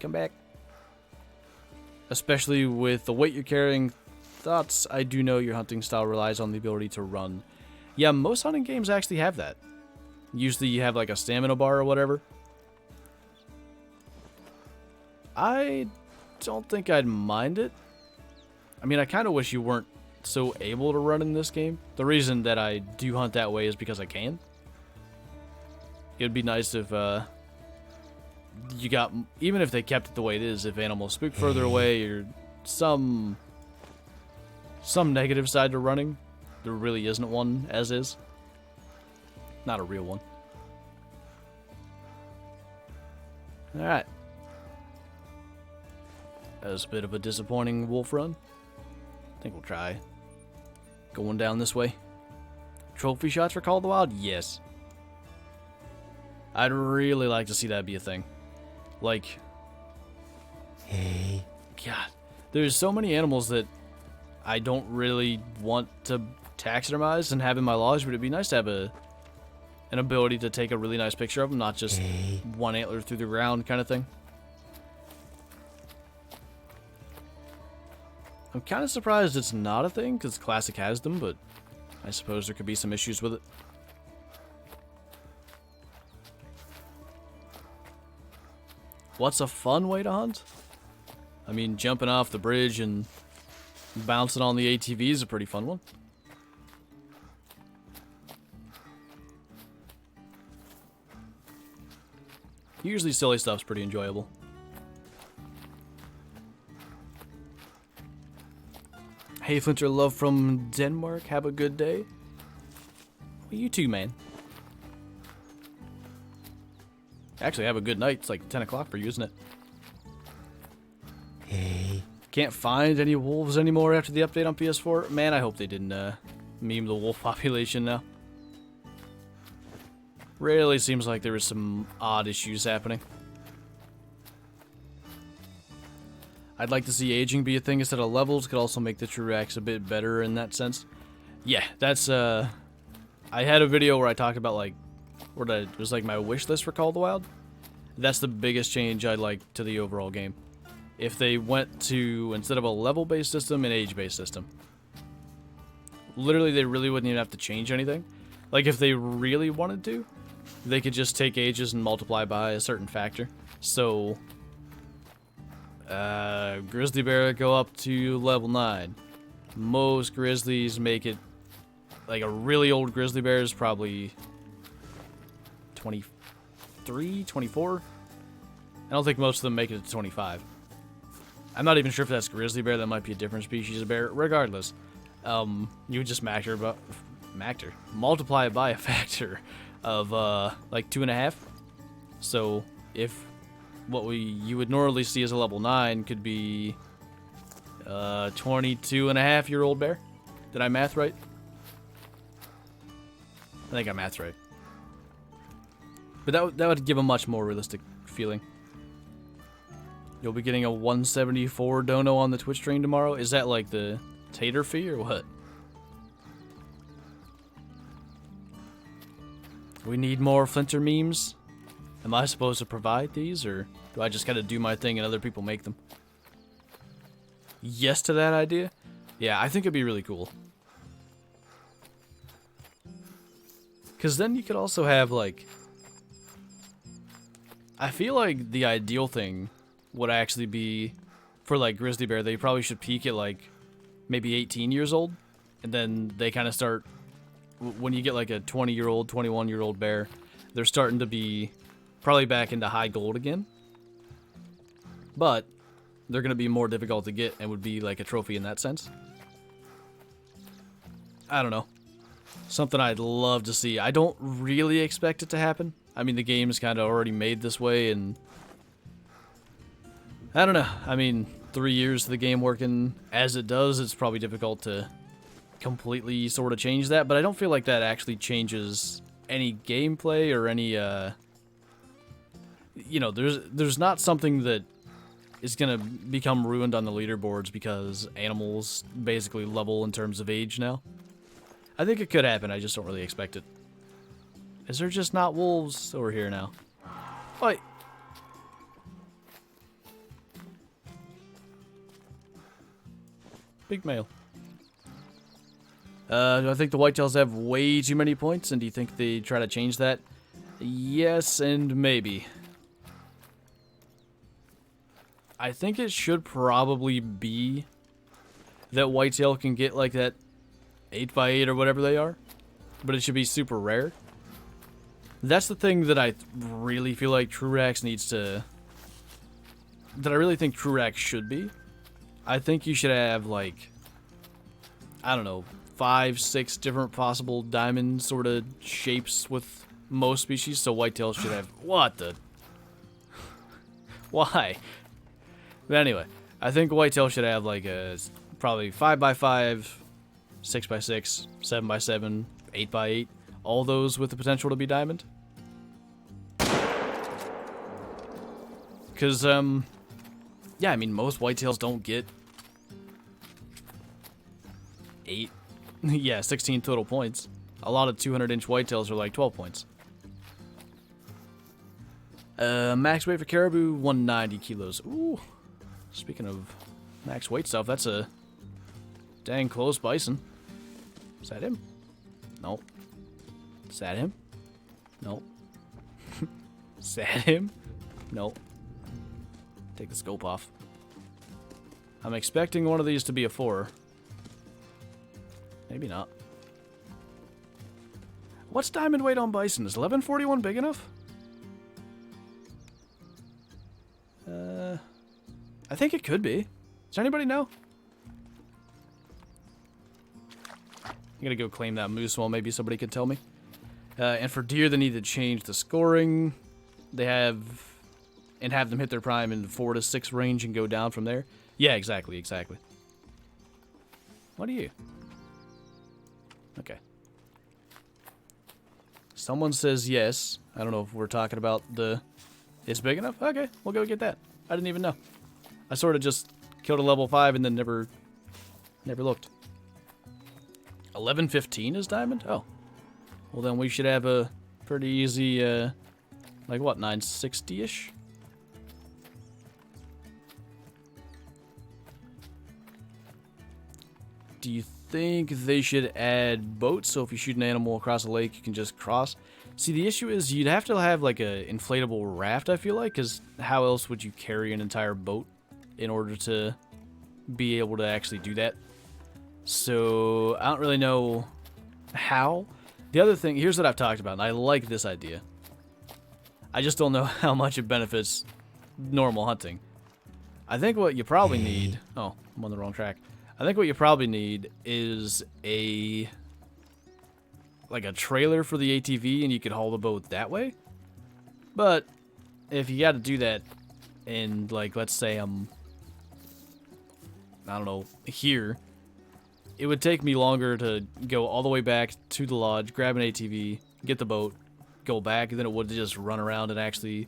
with the weight you're carrying. Thoughts, I do know your hunting style relies on the ability to run. Yeah, most hunting games actually have that. Usually you have like a stamina bar or whatever. I don't think I'd mind it. I mean, I kind of wish you weren't so able to run in this game. The reason that I do hunt that way is because I can. it would be nice if you got, even if they kept it the way it is, if animals spook further away or some negative side to running. There really isn't one as is. Not a real one. Alright. That was a bit of a disappointing wolf run. I think we'll try going down this way. Trophy shots for Call of the Wild? Yes. I'd really like to see that be a thing. Like, Hey. God, there's so many animals that I don't really want to taxidermize and have in my lodge, but it'd be nice to have an ability to take a really nice picture of them, not just one antler through the ground kind of thing. I'm kind of surprised it's not a thing, because Classic has them, but I suppose there could be some issues with it. What's a fun way to hunt? I mean, jumping off the bridge and bouncing on the ATV is a pretty fun one. Usually silly stuff's pretty enjoyable. Hey Flinter, love from Denmark. Have a good day. Well, you too, man. Actually, have a good night. It's like 10 o'clock for you, isn't it? Hey. Can't find any wolves anymore after the update on PS4. Man, I hope they didn't meme the wolf population now. Really seems like there was some odd issues happening. I'd like to see aging be a thing instead of levels. Could also make the Truax a bit better in that sense. Yeah, that's I had a video where I talked about like it was like my wish list for Call of the Wild. That's the biggest change I'd like to the overall game. If they went to, instead of a level-based system, an age-based system. Literally, they really wouldn't even have to change anything. Like, if they really wanted to, they could just take ages and multiply by a certain factor. So, grizzly bear go up to level 9. Most grizzlies make it, like a really old grizzly bear is probably 23, 24. I don't think most of them make it to 25. I'm not even sure if that's grizzly bear. That might be a different species of bear. Regardless, you would just multiply it by a factor of like 2.5. So if what you would normally see as a level 9 could be 22.5-year-old bear. Did I math right? I think I math right. But that would give a much more realistic feeling. You'll be getting a 174 dono on the Twitch stream tomorrow. Is that like the tater fee or what? We need more Flinter memes. Am I supposed to provide these, or do I just gotta do my thing and other people make them? Yes to that idea? Yeah, I think it'd be really cool. Because then you could also have, like... I feel like the ideal thing would actually be, for, like, grizzly bear, they probably should peak at, like, maybe 18 years old. And then they kind of start... When you get, like, a 20-year-old, 21-year-old bear, they're starting to be probably back into high gold again. But they're going to be more difficult to get and would be, like, a trophy in that sense. I don't know. Something I'd love to see. I don't really expect it to happen. I mean, the game's kind of already made this way, and... I don't know. I mean, 3 years of the game working as it does, it's probably difficult to completely sort of change that, but I don't feel like that actually changes any gameplay or any, you know, there's not something that is going to become ruined on the leaderboards because animals basically level in terms of age now. I think it could happen, I just don't really expect it. Is there just not wolves over here now? Wait. Big male. Do I think the whitetails have way too many points, and do you think they try to change that? Yes, and maybe. I think it should probably be that whitetail can get like that 8x8 or whatever they are, but it should be super rare. That's the thing that I really feel like Truax needs to... That I really think Truax should be. I think you should have, like... I don't know, 5, 6 different possible diamond sort of shapes with most species. So whitetails should have... What the... Why? But anyway, I think whitetail should have like a probably 5x5, 6x6, 7x7, 8x8. All those with the potential to be diamond. Because, yeah, I mean, most whitetails don't get 8, yeah, 16 total points. A lot of 200-inch whitetails are like 12 points. Max weight for caribou, 190 kilos. Ooh. Speaking of max weight stuff, that's a dang close bison. Is that him? Nope. Is that him? Nope. Is that him? Nope. Take the scope off. I'm expecting one of these to be a 4. Maybe not. What's diamond weight on bison? Is 1141 big enough? I think it could be. Does anybody know? I'm gonna go claim that moose while maybe somebody can tell me. And for deer, they need to change the scoring. They have... And have them hit their prime in 4 to 6 range and go down from there. Yeah, exactly. What are you? Okay. Someone says yes. I don't know if we're talking about the... It's big enough? Okay, we'll go get that. I didn't even know. I sort of just killed a level 5 and then never looked. 1115 is diamond? Oh. Well, then we should have a pretty easy, like what, 960-ish? Do you think they should add boats so if you shoot an animal across a lake, you can just cross? See, the issue is you'd have to have like a inflatable raft, I feel like, because how else would you carry an entire boat in order to be able to actually do that? So I don't really know how. The other thing, here's what I've talked about, and I like this idea. I just don't know how much it benefits normal hunting. I think what you probably need... Oh, I'm on the wrong track. I think what you probably need is like a trailer for the ATV, and you could haul the boat that way. But if you got to do that, and like let's say I'm, I don't know, here, it would take me longer to go all the way back to the lodge, grab an ATV, get the boat, go back, than it would to just run around and actually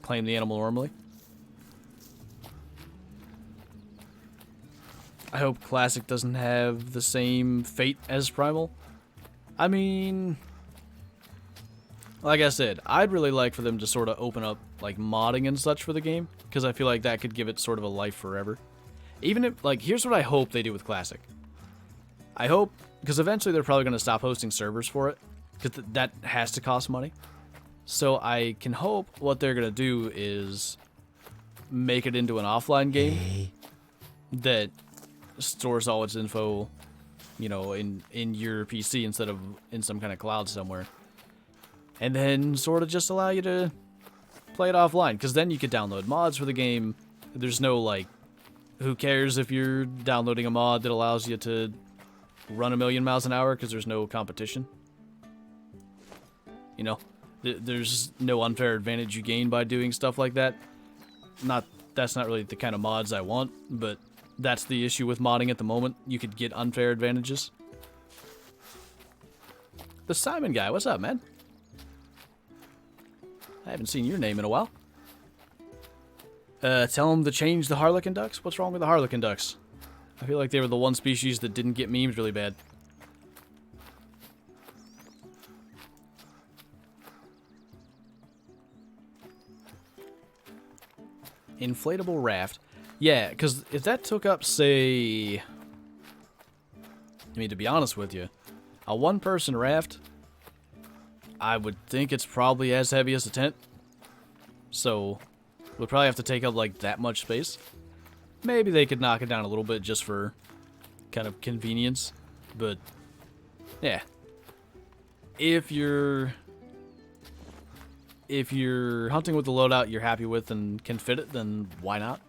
claim the animal normally. I hope Classic doesn't have the same fate as Primal. I mean, like I said, I'd really like for them to sort of open up like modding and such for the game, because I feel like that could give it sort of a life forever. Even if, like, here's what I hope they do with Classic. I hope, because eventually they're probably going to stop hosting servers for it, because that has to cost money. So I can hope what they're going to do is make it into an offline game that stores all its info, you know, in your PC instead of in some kind of cloud somewhere. And then sort of just allow you to play it offline, because then you could download mods for the game. There's no, like, who cares if you're downloading a mod that allows you to run 1,000,000 miles an hour, because there's no competition. You know, there's no unfair advantage you gain by doing stuff like that. That's not really the kind of mods I want, but that's the issue with modding at the moment. You could get unfair advantages. The Simon guy, what's up, man? I haven't seen your name in a while. Tell him to change the harlequin ducks? What's wrong with the harlequin ducks? I feel like they were the one species that didn't get memes really bad. Inflatable raft. Yeah, because if that took up, say... I mean, to be honest with you, a one-person raft, I would think it's probably as heavy as a tent. So, we'll probably have to take up, like, that much space. Maybe they could knock it down a little bit just for kind of convenience. But, yeah. If you're if you're hunting with the loadout you're happy with and can fit it, then why not?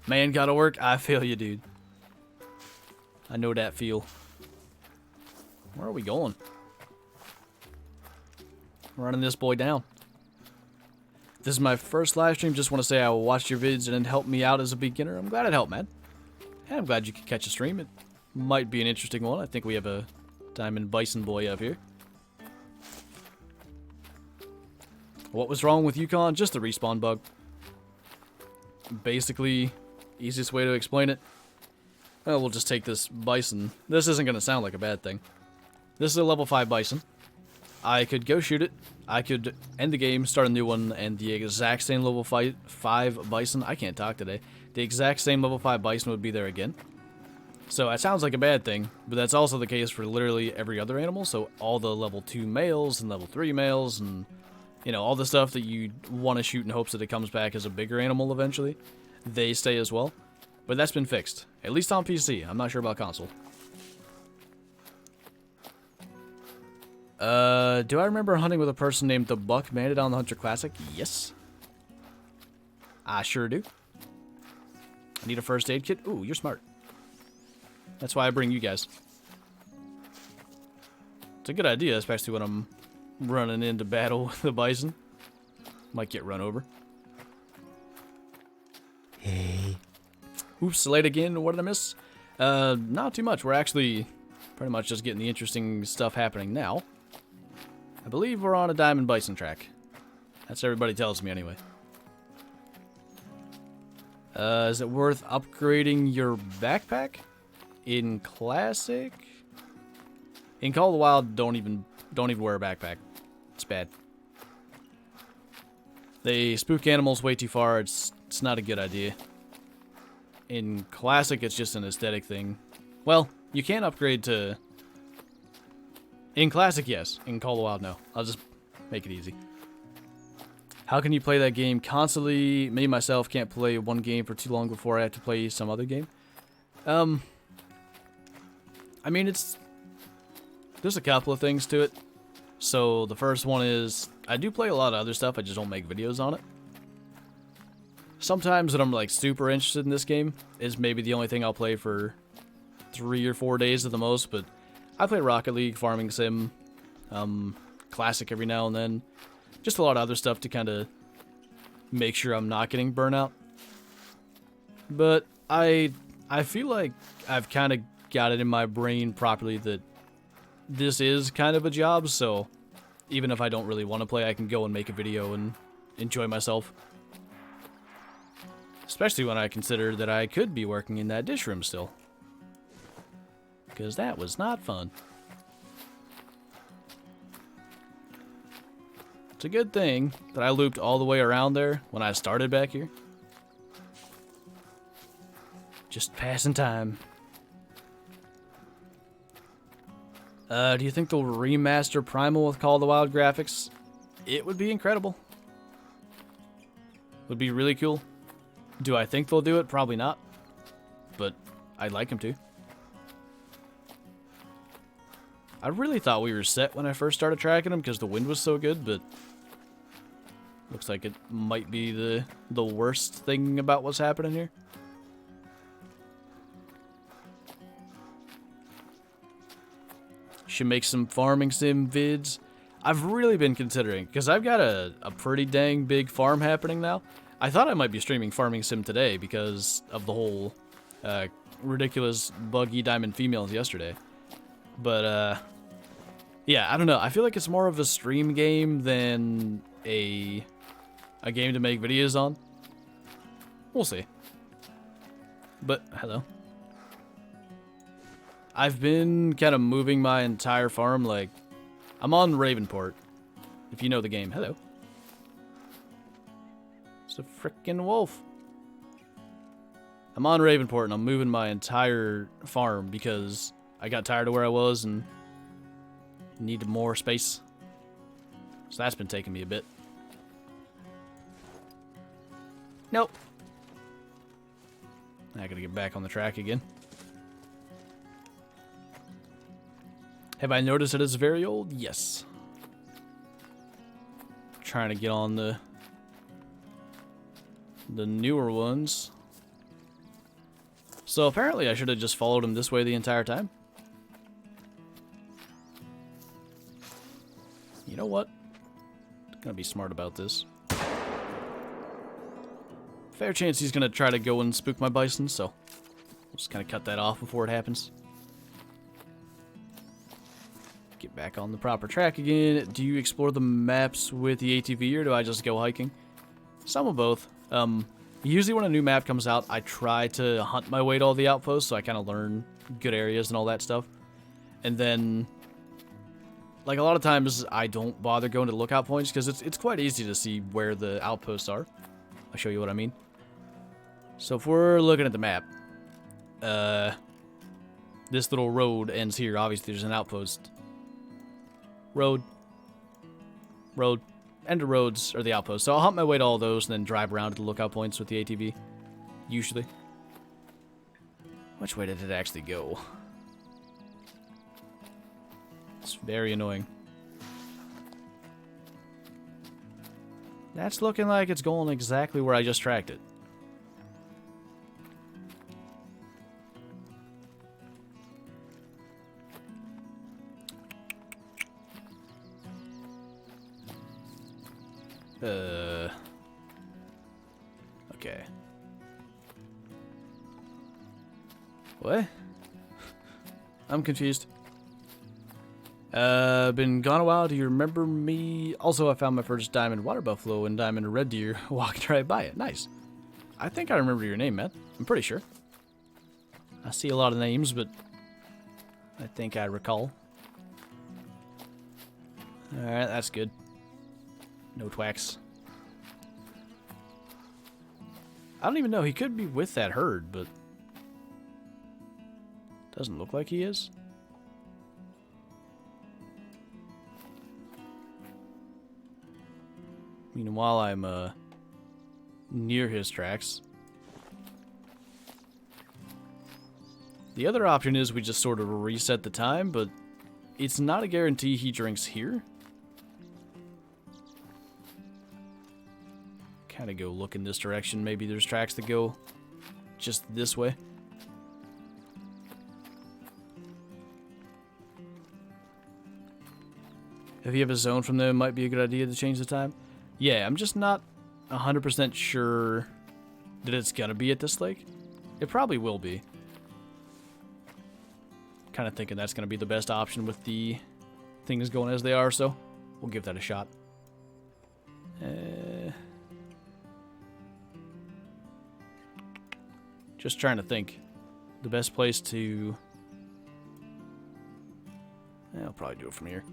Man, gotta work. I feel you, dude. I know that feel. Where are we going? Running this boy down. This is my first live stream. Just want to say I watched your vids and it helped me out as a beginner. I'm glad it helped, man. And I'm glad you could catch a stream. It might be an interesting one. I think we have a diamond bison boy up here. What was wrong with Yukon? Just a respawn bug. Basically, easiest way to explain it. Well, we'll just take this bison. This isn't going to sound like a bad thing. This is a level 5 bison. I could go shoot it. I could end the game, start a new one, and the exact same level 5 bison. I can't talk today. The exact same level 5 bison would be there again. So it sounds like a bad thing, but that's also the case for literally every other animal. So all the level 2 males and level 3 males and, you know, all the stuff that you want to shoot in hopes that it comes back as a bigger animal eventually, they stay as well. But that's been fixed, at least on PC. I'm not sure about console. Do I remember hunting with a person named the Buck Bandit on the Hunter Classic? Yes. I sure do. I need a first aid kit. Ooh, you're smart. That's why I bring you guys. It's a good idea, especially when I'm running into battle with the bison. Might get run over. Hey. Oops, late again. What did I miss? Not too much. We're actually pretty much just getting the interesting stuff happening now. I believe we're on a diamond bison track. That's what everybody tells me anyway. Is it worth upgrading your backpack? In Classic? In Call of the Wild, don't even wear a backpack. It's bad. They spook animals way too far. It's not a good idea. In Classic, it's just an aesthetic thing. Well, you can upgrade to... In Classic, yes. In Call of the Wild, no. I'll just make it easy. How can you play that game constantly? Me, myself, can't play one game for too long before I have to play some other game. I mean, there's a couple of things to it. So, the first one is, I do play a lot of other stuff, I just don't make videos on it. Sometimes when I'm, like, super interested in this game, is maybe the only thing I'll play for 3 or 4 days at the most, but I play Rocket League, Farming Sim, Classic every now and then. Just a lot of other stuff to kind of make sure I'm not getting burnout. But I feel like I've kind of got it in my brain properly that this is kind of a job, so even if I don't really want to play, I can go and make a video and enjoy myself. Especially when I consider that I could be working in that dish room still. Because that was not fun. It's a good thing that I looped all the way around there when I started back here. Just passing time. Do you think they'll remaster Primal with Call of the Wild graphics? It would be incredible. Would be really cool. Do I think they'll do it? Probably not. But I'd like them to. I really thought we were set when I first started tracking them because the wind was so good, but looks like it might be the worst thing about what's happening here. Should make some farming sim vids. I've really been considering, because I've got a pretty dang big farm happening now. I thought I might be streaming farming sim today because of the whole ridiculous buggy diamond females yesterday. But, yeah, I don't know. I feel like it's more of a stream game than a game to make videos on. We'll see. But, hello. I've been kind of moving my entire farm, like, I'm on Ravenport, if you know the game. Hello. It's a frickin' wolf. I'm on Ravenport and I'm moving my entire farm because I got tired of where I was and needed more space. So that's been taking me a bit. Nope. I gotta get back on the track again. Have I noticed that it's very old? Yes. trying to get on the newer ones. So apparently I should have just followed him this way the entire time. You know what? I'm gonna be smart about this. Fair chance he's gonna try to go and spook my bison, so I'll just kind of cut that off before it happens. Get back on the proper track again. Do you explore the maps with the ATV or do I just go hiking? Some of both. Usually when a new map comes out, I try to hunt my way to all the outposts so I kind of learn good areas and all that stuff. And then, like, a lot of times I don't bother going to lookout points because it's quite easy to see where the outposts are. I'll show you what I mean. So if we're looking at the map, this little road ends here. Obviously there's an outpost. Road. End of roads are the outposts. So I'll hunt my way to all those and then drive around to the lookout points with the ATV. Usually. Which way did it actually go? It's very annoying. That's looking like it's going exactly where I just tracked it. Okay. What? I'm confused. Been gone a while. Do you remember me? Also, I found my first diamond water buffalo and diamond red deer walking right by it. Nice. I think I remember your name, man. I'm pretty sure. I see a lot of names, but I think I recall. Alright, that's good. No twax. I don't even know. He could be with that herd, but doesn't look like he is. Meanwhile, I'm near his tracks. The other option is we just sort of reset the time, but it's not a guarantee he drinks here. Kind of go look in this direction. Maybe there's tracks that go just this way. If you have a zone from them, it might be a good idea to change the time. Yeah, I'm just not 100% sure that it's gonna be at this lake. It probably will be. Kind of thinking that's gonna be the best option with the things going as they are, so we'll give that a shot. Just trying to think. The best place to... I'll probably do it from here.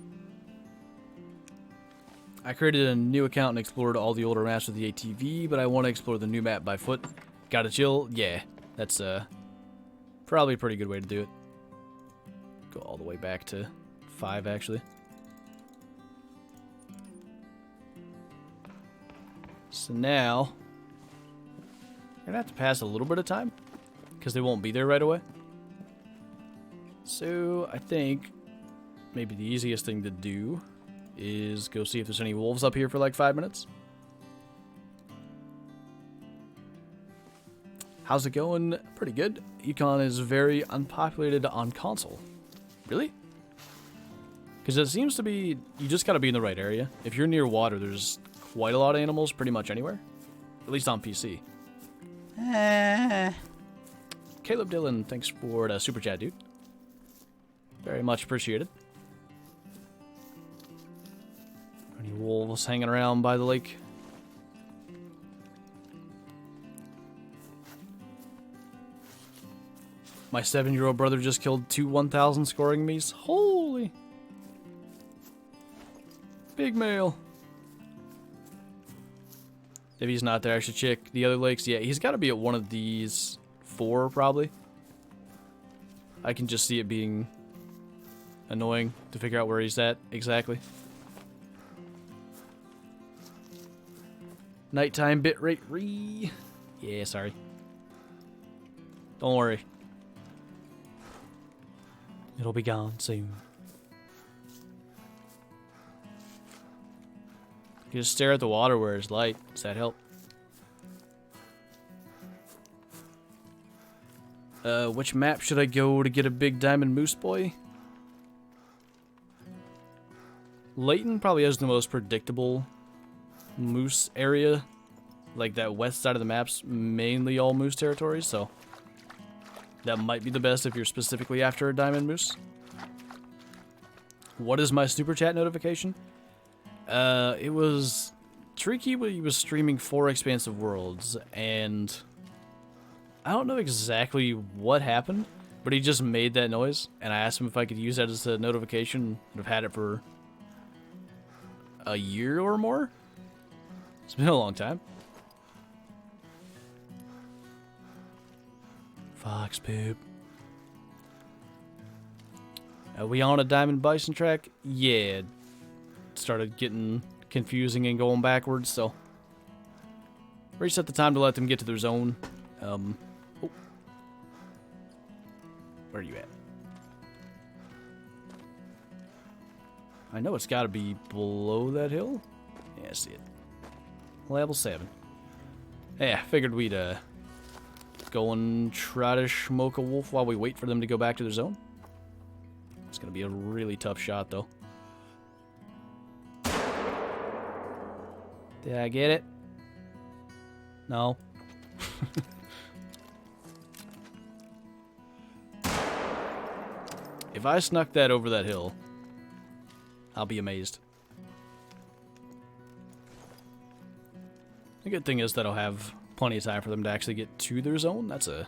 I created a new account and explored all the older maps with the ATV, but I want to explore the new map by foot. Gotta chill? Yeah. That's probably a pretty good way to do it. Go all the way back to 5, actually. So now... I'm gonna have to pass a little bit of time because they won't be there right away. So I think maybe the easiest thing to do is go see if there's any wolves up here for like 5 minutes. How's it going? Pretty good. Yukon is very unpopulated on console. Really? Because it seems to be, you just gotta be in the right area. If you're near water, there's quite a lot of animals pretty much anywhere. At least on PC. Caleb Dillon, thanks for the super chat, dude. Very much appreciated. Any wolves hanging around by the lake? My 7-year-old brother just killed 2 1,000 scoring me's. Holy! Big male. If he's not there, I should check the other lakes. Yeah, he's got to be at one of these 4, probably. I can just see it being annoying to figure out where he's at exactly. Nighttime bitrate re. Yeah, sorry. Don't worry. It'll be gone soon. You just stare at the water where it's light. Does that help? Which map should I go to get a big diamond moose boy? Layton probably has the most predictable moose area. Like that west side of the map's mainly all moose territory, so that might be the best if you're specifically after a diamond moose. What is my super chat notification? It was Tricky when he was streaming 4 Expansive Worlds, and I don't know exactly what happened, but he just made that noise, and I asked him if I could use that as a notification. I've had it for a year or more. It's been a long time. Fox poop. Are we on a diamond bison track? Yeah. It started getting confusing and going backwards, so reset the time to let them get to their zone. Oh. Where are you at? I know it's got to be below that hill. Yeah, I see it. Level 7. Yeah, figured we'd go and try to smoke a wolf while we wait for them to go back to their zone. It's gonna be a really tough shot, though. Did I get it? No. If I snuck that over that hill, I'll be amazed. The good thing is that I'll have plenty of time for them to actually get to their zone. That's a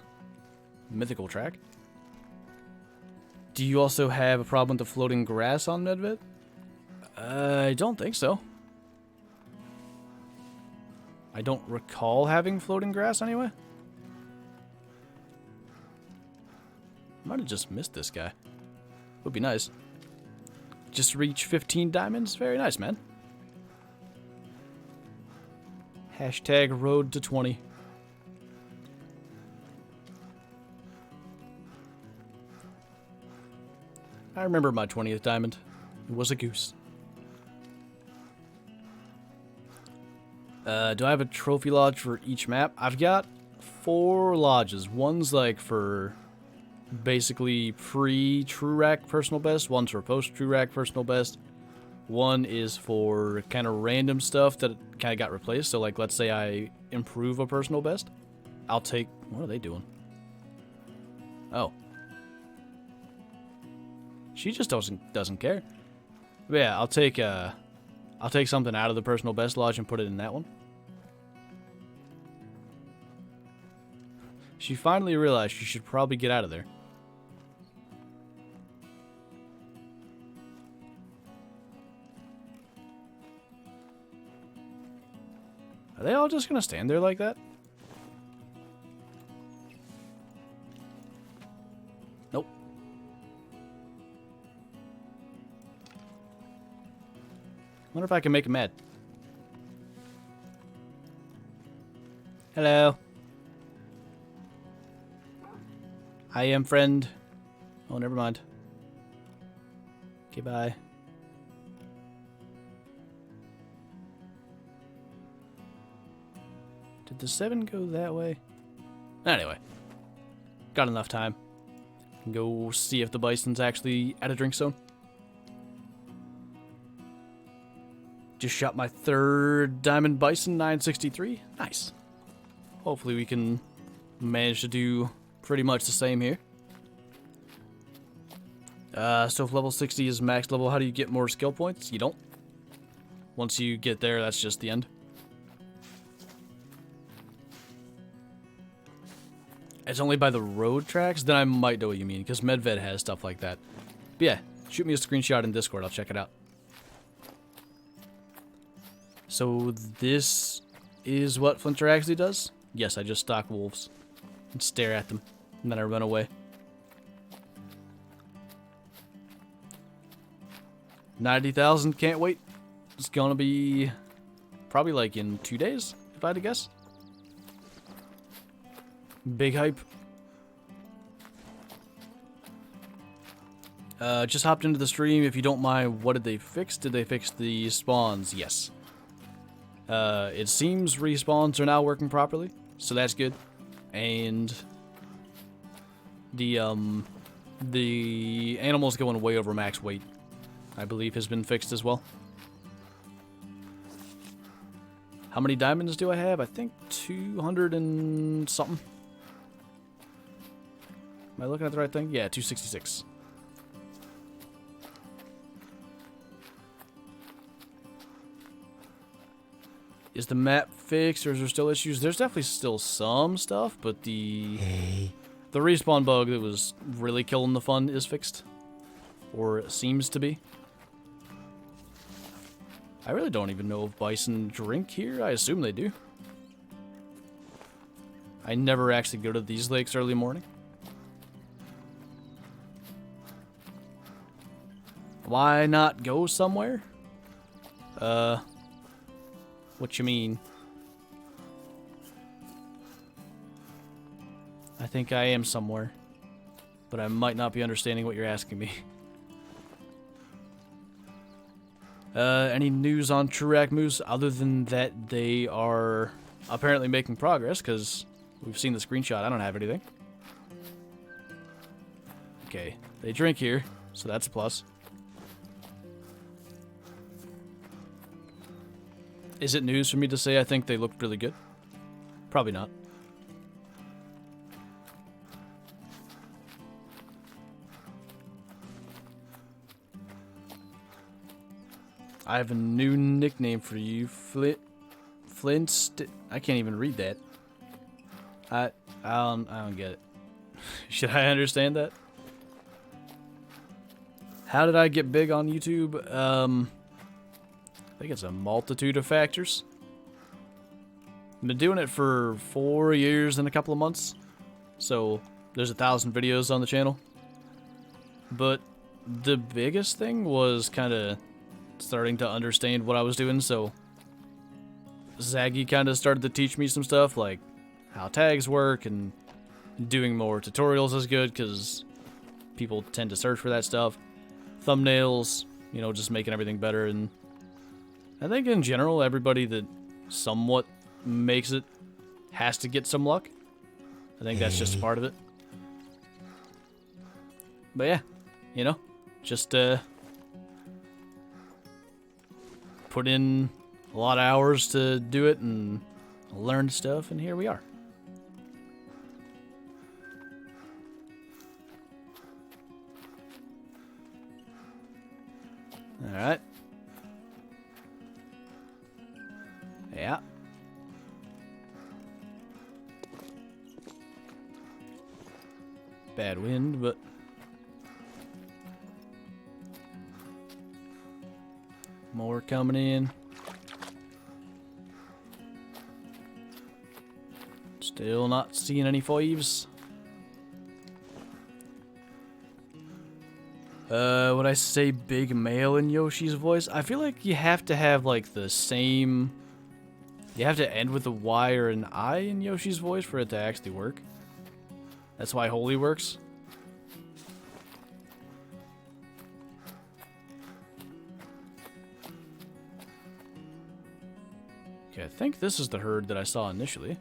mythical track. Do you also have a problem with the floating grass on Medved? I don't think so. I don't recall having floating grass anyway. Might have just missed this guy. Would be nice. Just reach 15 diamonds? Very nice, man. Hashtag road to 20. I remember my 20th diamond. It was a goose. Do I have a trophy lodge for each map? I've got 4 lodges. One's like for basically pre-true rack personal best. One's for post-true rack personal best. One is for kind of random stuff that kind of got replaced. So like, let's say I improve a personal best. I'll take... What are they doing? Oh. She just doesn't care. But yeah, I'll take something out of the personal best lodge and put it in that one. She finally realized she should probably get out of there. Are they all just gonna stand there like that? Nope. Wonder if I can make them mad. Hello. I am friend. Oh, never mind. Okay, bye. Did the 7 go that way? Anyway. Got enough time. Can go see if the bison's actually at a drink zone. Just shot my 3rd diamond bison, 963. Nice. Hopefully we can manage to do pretty much the same here. So if level 60 is max level, how do you get more skill points? You don't. Once you get there, that's just the end. It's only by the road tracks? Then I might know what you mean, because Medved has stuff like that. But yeah, shoot me a screenshot in Discord, I'll check it out. So this is what Flinter actually does? Yes, I just stalk wolves and stare at them, and then I run away. 90,000, can't wait. It's gonna be probably like in 2 days, if I had to guess. Big hype. Just hopped into the stream. If you don't mind, what did they fix? Did they fix the spawns? Yes. It seems respawns are now working properly, so that's good. And the animals going way over max weight, I believe, has been fixed as well. How many diamonds do I have? I think 200 and something. Am I looking at the right thing? Yeah, 266. Is the map fixed, or is there still issues? There's definitely still some stuff, but the respawn bug that was really killing the fun is fixed. Or it seems to be. I really don't even know if bison drink here. I assume they do. I never actually go to these lakes early morning. Why not go somewhere? What you mean? I think I am somewhere, but I might not be understanding what you're asking me. Any news on Trurak Moose other than that they are apparently making progress, because we've seen the screenshot. I don't have anything. Okay, they drink here, so that's a plus. Is it news for me to say I think they look really good? Probably not. I have a new nickname for you, Flint. I can't even read that. I don't get it. Should I understand that? How did I get big on YouTube? I think it's a multitude of factors. I've been doing it for 4 years and a couple of months, so there's 1,000 videos on the channel. But the biggest thing was kind of starting to understand what I was doing, so Zaggy kind of started to teach me some stuff, like how tags work, and doing more tutorials is good because people tend to search for that stuff. Thumbnails, you know, just making everything better. And I think in general, everybody that somewhat makes it has to get some luck. I think that's just a part of it. But yeah, you know, just put in a lot of hours to do it and learn stuff, and here we are. Alright. Yeah. Bad wind, but more coming in. Still not seeing any fives. Would I say big male in Yoshi's voice? I feel like you have to have like the same. You have to end with a Y or an I in Yoshi's voice for it to actually work. That's why Holy works. Okay, I think this is the herd that I saw initially.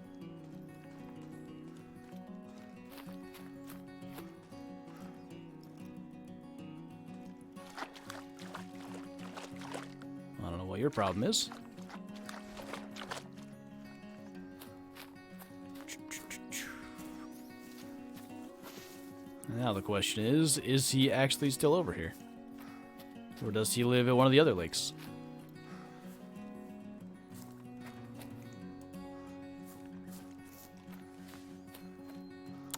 I don't know what your problem is. Now the question is he actually still over here? Or does he live at one of the other lakes?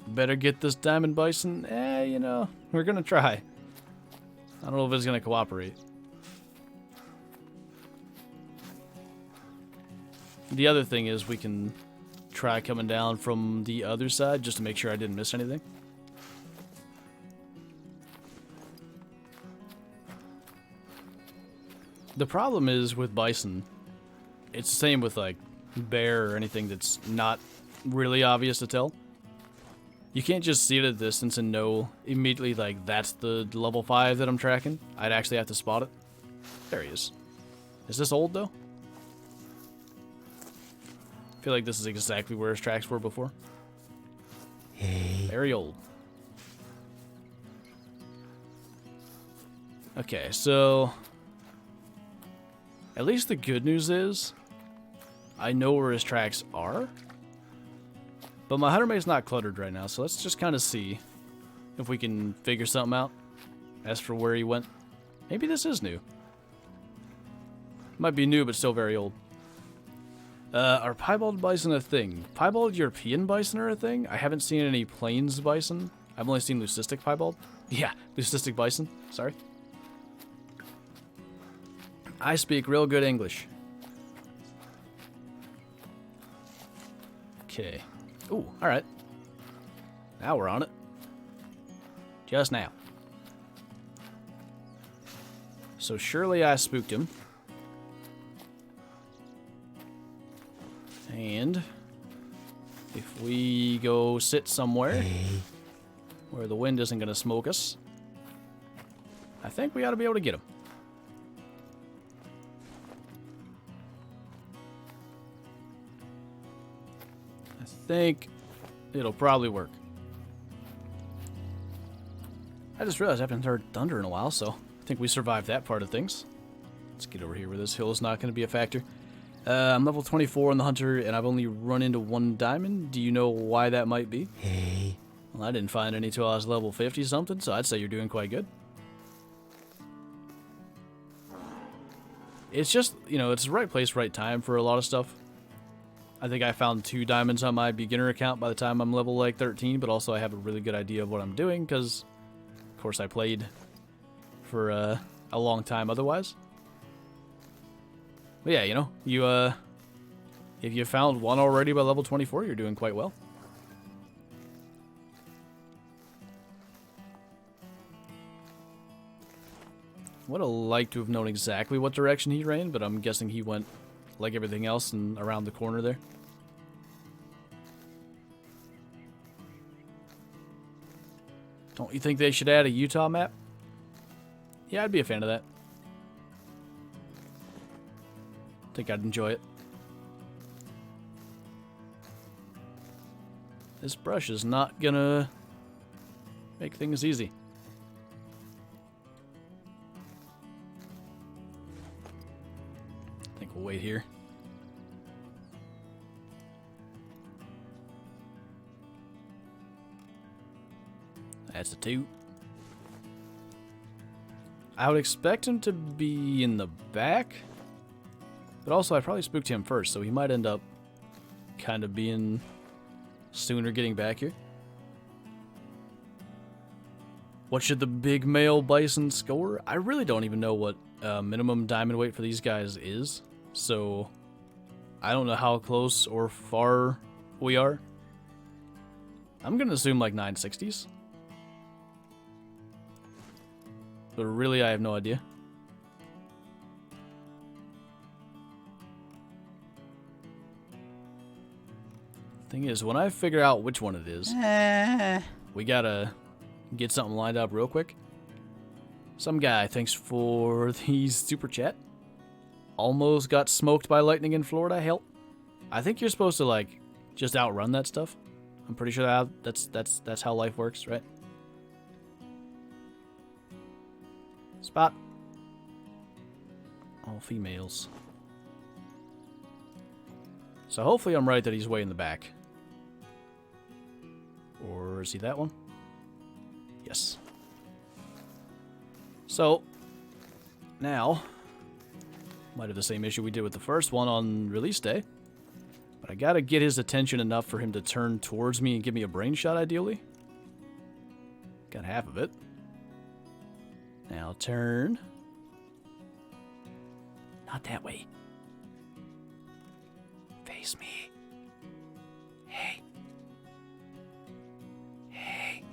Better get this diamond bison. You know, we're gonna try. I don't know if it's gonna cooperate. The other thing is we can try coming down from the other side just to make sure I didn't miss anything. The problem is with bison, it's the same with like bear or anything that's not really obvious to tell. You can't just see it at a distance and know immediately like that's the level 5 that I'm tracking. I'd actually have to spot it. There he is. Is this old though? I feel like this is exactly where his tracks were before. Hey. Very old. Okay, so at least the good news is I know where his tracks are, but my hunter mate's not cluttered right now, so let's just kind of see if we can figure something out. As for where he went, maybe this is new. Might be new, but still very old. Are piebald bison a thing? Piebald European bison are a thing? I haven't seen any plains bison. I've only seen leucistic piebald. Yeah, leucistic bison. Sorry. I speak real good English. Okay. Ooh, alright. Now we're on it. Just now. So surely I spooked him. And if we go sit somewhere where the wind isn't going to smoke us, I think we ought to be able to get him. I think it'll probably work. I just realized I haven't heard thunder in a while, so I think we survived that part of things. Let's get over here where this hill is not going to be a factor. I'm level 24 on the hunter, and I've only run into 1 diamond. Do you know why that might be? Hey. Well, I didn't find any till I was level 50 something, so I'd say you're doing quite good. It's just, you know, it's the right place, right time for a lot of stuff. I think I found 2 diamonds on my beginner account by the time I'm level like 13, but also I have a really good idea of what I'm doing because, of course, I played for a long time otherwise. But yeah, you know, if you found 1 already by level 24, you're doing quite well. Would have liked to have known exactly what direction he ran, but I'm guessing he went like everything else and around the corner there. Don't you think they should add a Utah map? Yeah, I'd be a fan of that. Think I'd enjoy it. This brush is not gonna make things easy. I think we'll wait here. That's a 2. I would expect him to be in the back. But also, I probably spooked him first, so he might end up kind of being sooner getting back here. What should the big male bison score? I really don't even know what minimum diamond weight for these guys is, so I don't know how close or far we are. I'm going to assume like 960s. But really, I have no idea. Thing is, when I figure out which one it is, we gotta get something lined up real quick. Some guy, thanks for the super chat. Almost got smoked by lightning in Florida. Help! I think you're supposed to like just outrun that stuff. I'm pretty sure that's how life works, right? Spot. All females. So hopefully I'm right that he's way in the back. Or is he that one? Yes. So, now, might have the same issue we did with the first one on release day. But I gotta get his attention enough for him to turn towards me and give me a brain shot, ideally. Got half of it. Now turn. Not that way. Face me. Hey. Hey.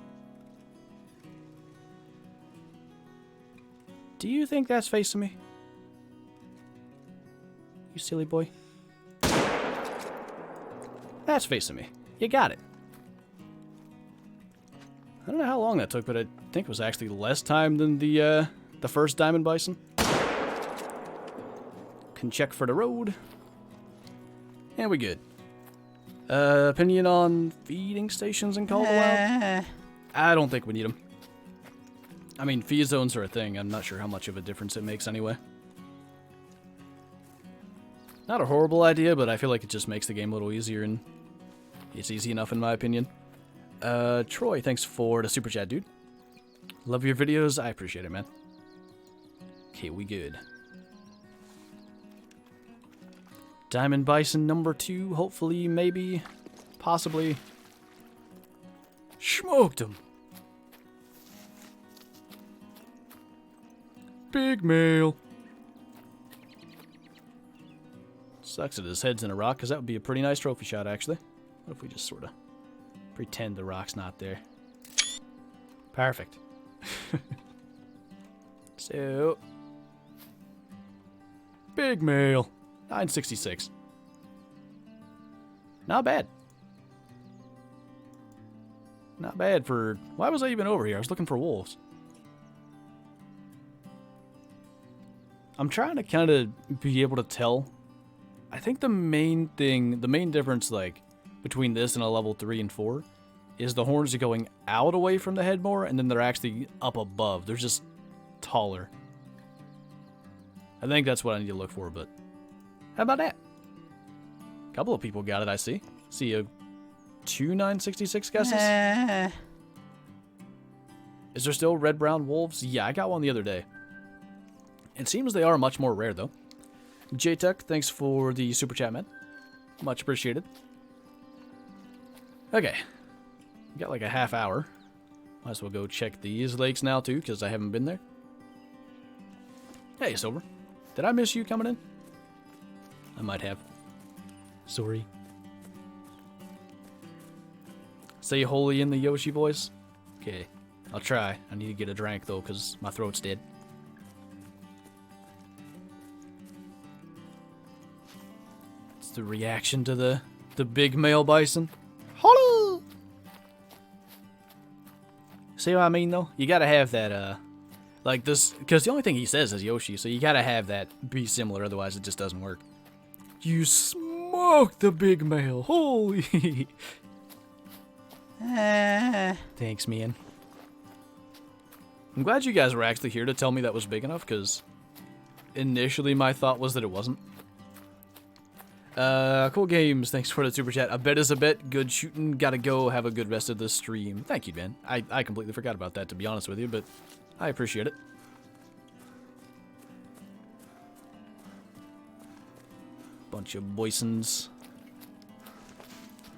Do you think that's facing me? You silly boy. That's facing me. You got it. I don't know how long that took, but I think it was actually less time than the first diamond bison. Can check for the road. And we good. Opinion on feeding stations in Caldwell? I don't think we need them. I mean, feed zones are a thing. I'm not sure how much of a difference it makes anyway. Not a horrible idea, but I feel like it just makes the game a little easier, and it's easy enough in my opinion. Troy, thanks for the super chat, dude. Love your videos. I appreciate it, man. Okay, we good. Diamond Bison number 2, hopefully, maybe, possibly. Smoked him. Big male. Sucks that his head's in a rock, because that would be a pretty nice trophy shot, actually. What if we just sort of pretend the rock's not there? Perfect. So, big male. 966. Not bad. Not bad for... Why was I even over here? I was looking for wolves. I'm trying to kind of be able to tell. I think the main difference, like, between this and a level 3 and 4 is the horns are going out away from the head more, and then they're actually up above. They're just taller. I think that's what I need to look for, but... How about that? A couple of people got it, I see. See a 2966 guesses? Is there still red-brown wolves? Yeah, I got one the other day. It seems they are much more rare, though. J-Tuck, thanks for the super chat, man. Much appreciated. Okay. We got like a half hour. Might as well go check these lakes now, too, because I haven't been there. Hey, Silver. Did I miss you coming in? I might have. Sorry. Say holy in the Yoshi voice? Okay, I'll try. I need to get a drink, though, because my throat's dead. It's the reaction to the big male bison. Holla! See what I mean, though? You gotta have that, like this, because the only thing he says is Yoshi, so you gotta have that be similar, otherwise it just doesn't work. You smoked the big male. Holy. Thanks, man. I'm glad you guys were actually here to tell me that was big enough, because initially my thought was that it wasn't. Cool Games, thanks for the super chat. A bet is a bet. Good shooting. Gotta go. Have a good rest of the stream. Thank you, man. I completely forgot about that, to be honest with you, but I appreciate it. Bunch of boysons.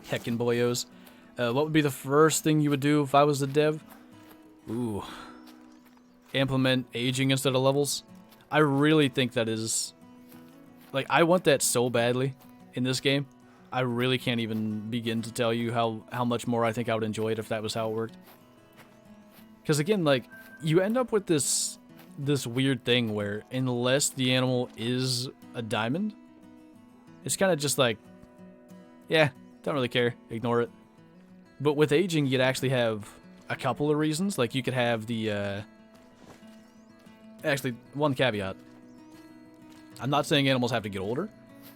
Heckin' boyos. What would be the first thing you would do if I was a dev? Ooh. Implement aging instead of levels. I really think that is... Like, I want that so badly in this game. I really can't even begin to tell you how much more I think I would enjoy it if that was how it worked. Because again, like, you end up with this weird thing where unless the animal is a diamond, it's kind of just like, yeah, don't really care, ignore it. But with aging, you'd actually have a couple of reasons. Like, you could have the, actually, one caveat. I'm not saying animals have to get older.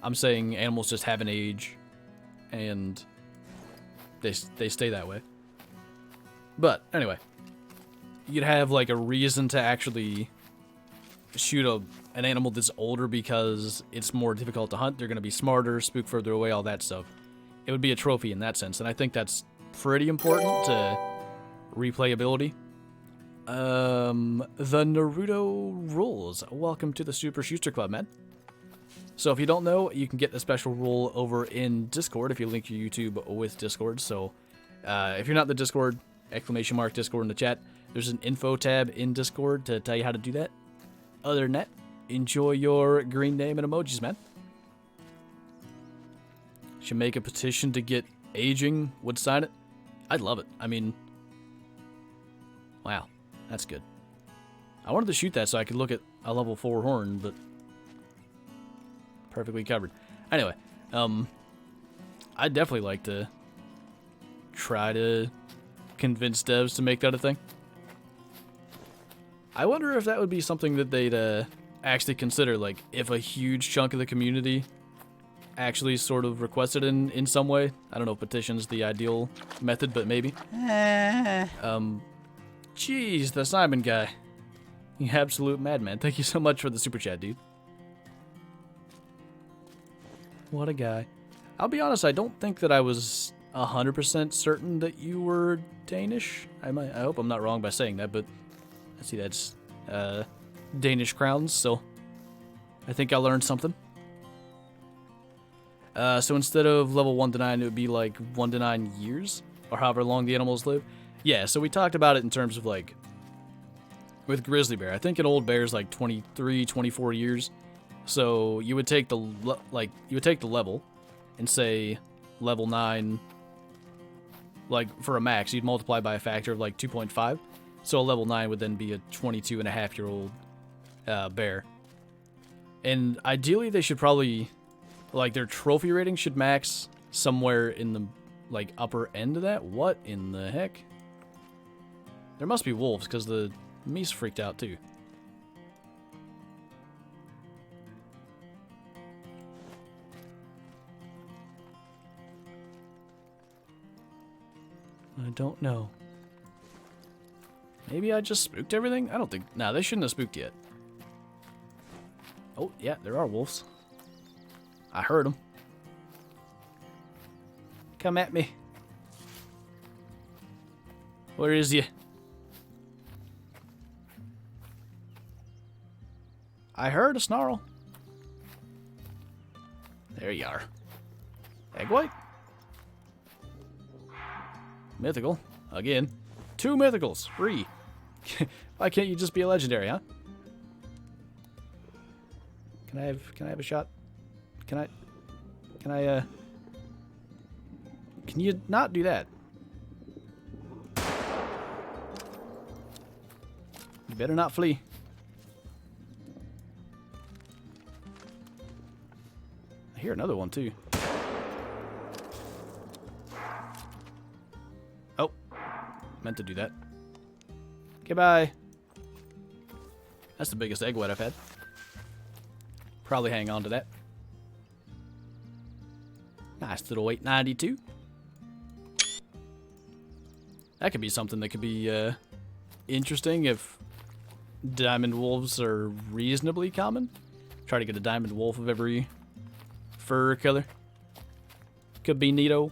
I'm saying animals just have an age, and they stay that way. But, anyway. You'd have, like, a reason to actually shoot an animal that's older because it's more difficult to hunt. They're going to be smarter, spook further away, all that stuff. It would be a trophy in that sense, and I think that's pretty important to replayability. The Naruto rules. Welcome to the Super Schuster Club, man. So if you don't know, you can get the special rule over in Discord if you link your YouTube with Discord. So if you're not in the Discord, !Discord in the chat. There's an info tab in Discord to tell you how to do that. Other than that, enjoy your green name and emojis, man. Should make a petition to get aging. Would sign it. I'd love it. I mean, wow, that's good. I wanted to shoot that so I could look at a level 4 horn, but perfectly covered. Anyway, I'd definitely like to try to convince devs to make that a thing. I wonder if that would be something that they'd actually consider, like, if a huge chunk of the community actually sort of requested in some way. I don't know if petition's the ideal method, but maybe. Jeez, the Simon guy. You absolute madman. Thank you so much for the super chat, dude. What a guy. I'll be honest, I don't think that I was 100% certain that you were Danish. I hope I'm not wrong by saying that, but I see that's Danish crowns, so I think I learned something. So instead of level 1 to 9, it would be like 1 to 9 years, or however long the animals live. Yeah, so we talked about it in terms of like, with grizzly bear. I think an old bear is like 23, 24 years. So you would take the level and say level 9, like for a max, you'd multiply by a factor of like 2.5. So a level 9 would then be a 22.5-year-old bear. And ideally they should probably, like their trophy rating should max somewhere in the like upper end of that. What in the heck? There must be wolves because the meese freaked out too. I don't know. Maybe I just spooked everything? I don't think... Nah, they shouldn't have spooked yet. Oh, yeah, there are wolves. I heard them. Come at me. Where is you? I heard a snarl. There you are. Egg white. Mythical. Again. 2 mythicals. Free. Why can't you just be a legendary, huh? Can I have a shot? Can you not do that? You better not flee. I hear another one too. Oh, meant to do that. Goodbye. That's the biggest egg white I've had. Probably hang on to that. Nice little 892. That could be something that could be interesting if diamond wolves are reasonably common. Try to get a diamond wolf of every fur color. Could be neato.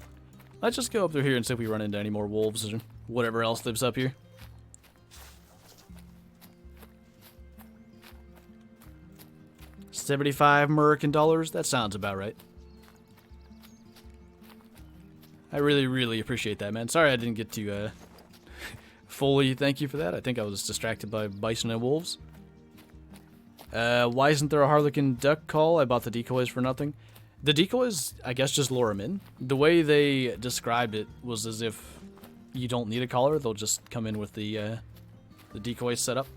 Let's just go up through here and see if we run into any more wolves or whatever else lives up here. $75 American dollars. That sounds about right. I really, really appreciate that, man. Sorry I didn't get to fully thank you for that. I think I was distracted by bison and wolves. Why isn't there a harlequin duck call? I bought the decoys for nothing. The decoys, I guess, just lure them in. The way they described it was as if you don't need a collar. They'll just come in with the decoy setup.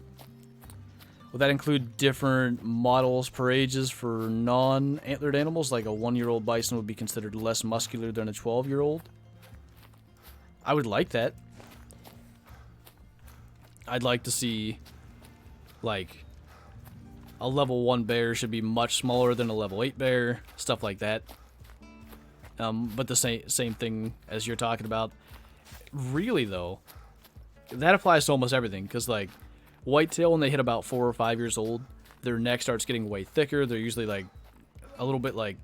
Will that include different models per ages for non-antlered animals? Like a 1-year-old bison would be considered less muscular than a 12-year-old? I would like that. I'd like to see, like, a level 1 bear should be much smaller than a level 8 bear. Stuff like that. But the same thing as you're talking about. Really, though, that applies to almost everything. Because, like, whitetail, when they hit about 4 or 5 years old, their neck starts getting way thicker. They're usually like a little bit like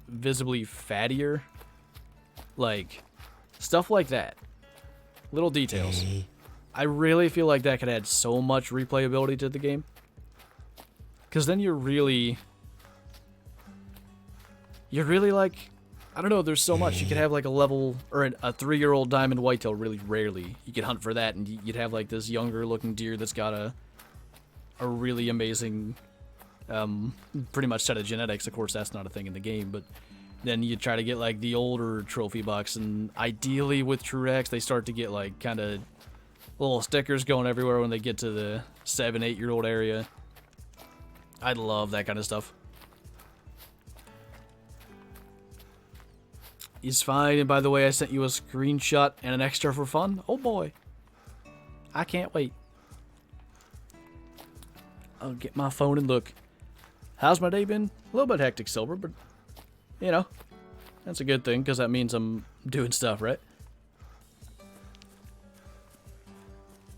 visibly fattier. Like stuff like that. Little details. I really feel like that could add so much replayability to the game. Because then you're really like, I don't know, there's so much. You could have like a level, or a 3-year-old diamond whitetail really rarely. You could hunt for that, and you'd have like this younger looking deer that's got a really amazing, pretty much set of genetics. Of course, that's not a thing in the game, but then you try to get like the older trophy bucks, and ideally with TrueX, they start to get like kind of little stickers going everywhere when they get to the 7-8-year-old area. I love that kind of stuff. He's fine, and by the way, I sent you a screenshot and an extra for fun. Oh boy. I can't wait. I'll get my phone and look. How's my day been? A little bit hectic, Silver, but you know, that's a good thing, because that means I'm doing stuff, right?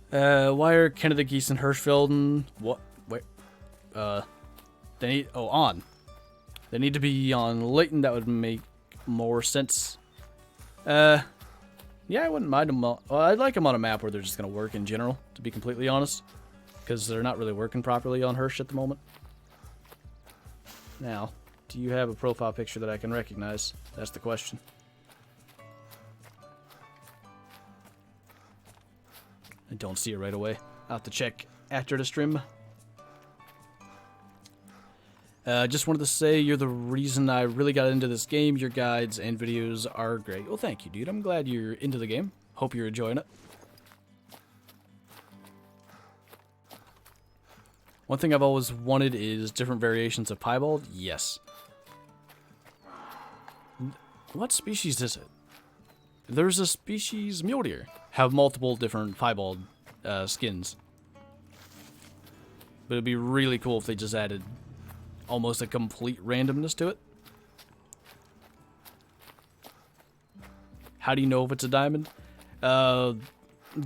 Why are Canada geese in Hirschfelden? What? Wait. They need... Oh, on. They need to be on Leighton. That would make more sense. Yeah, I wouldn't mind them. Well, I'd like them on a map where they're just going to work in general, to be completely honest. Because they're not really working properly on Hirsch at the moment. Now, do you have a profile picture that I can recognize? That's the question. I don't see it right away. I'll have to check after the stream. Just wanted to say you're the reason I really got into this game. Your guides and videos are great. Well, thank you, dude. I'm glad you're into the game. Hope you're enjoying it. One thing I've always wanted is different variations of piebald. Yes. What species is it? There's a species, mule deer, have multiple different piebald skins. But it'd be really cool if they just added almost a complete randomness to it. How do you know if it's a diamond? The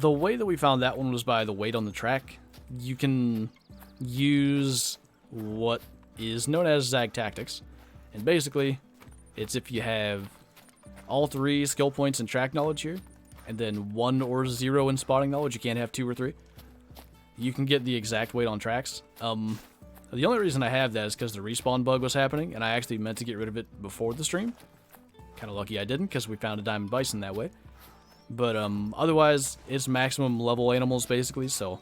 way that we found that one was by the weight on the track. You can use what is known as ZXTOUGHXz, and basically it's if you have all 3 skill points in track knowledge here, and then 1 or 0 in spotting knowledge. You can't have 2 or 3. You can get the exact weight on tracks. The only reason I have that is because the respawn bug was happening, and I actually meant to get rid of it before the stream. Kind of lucky I didn't, because we found a diamond bison that way. But otherwise, it's maximum level animals basically, so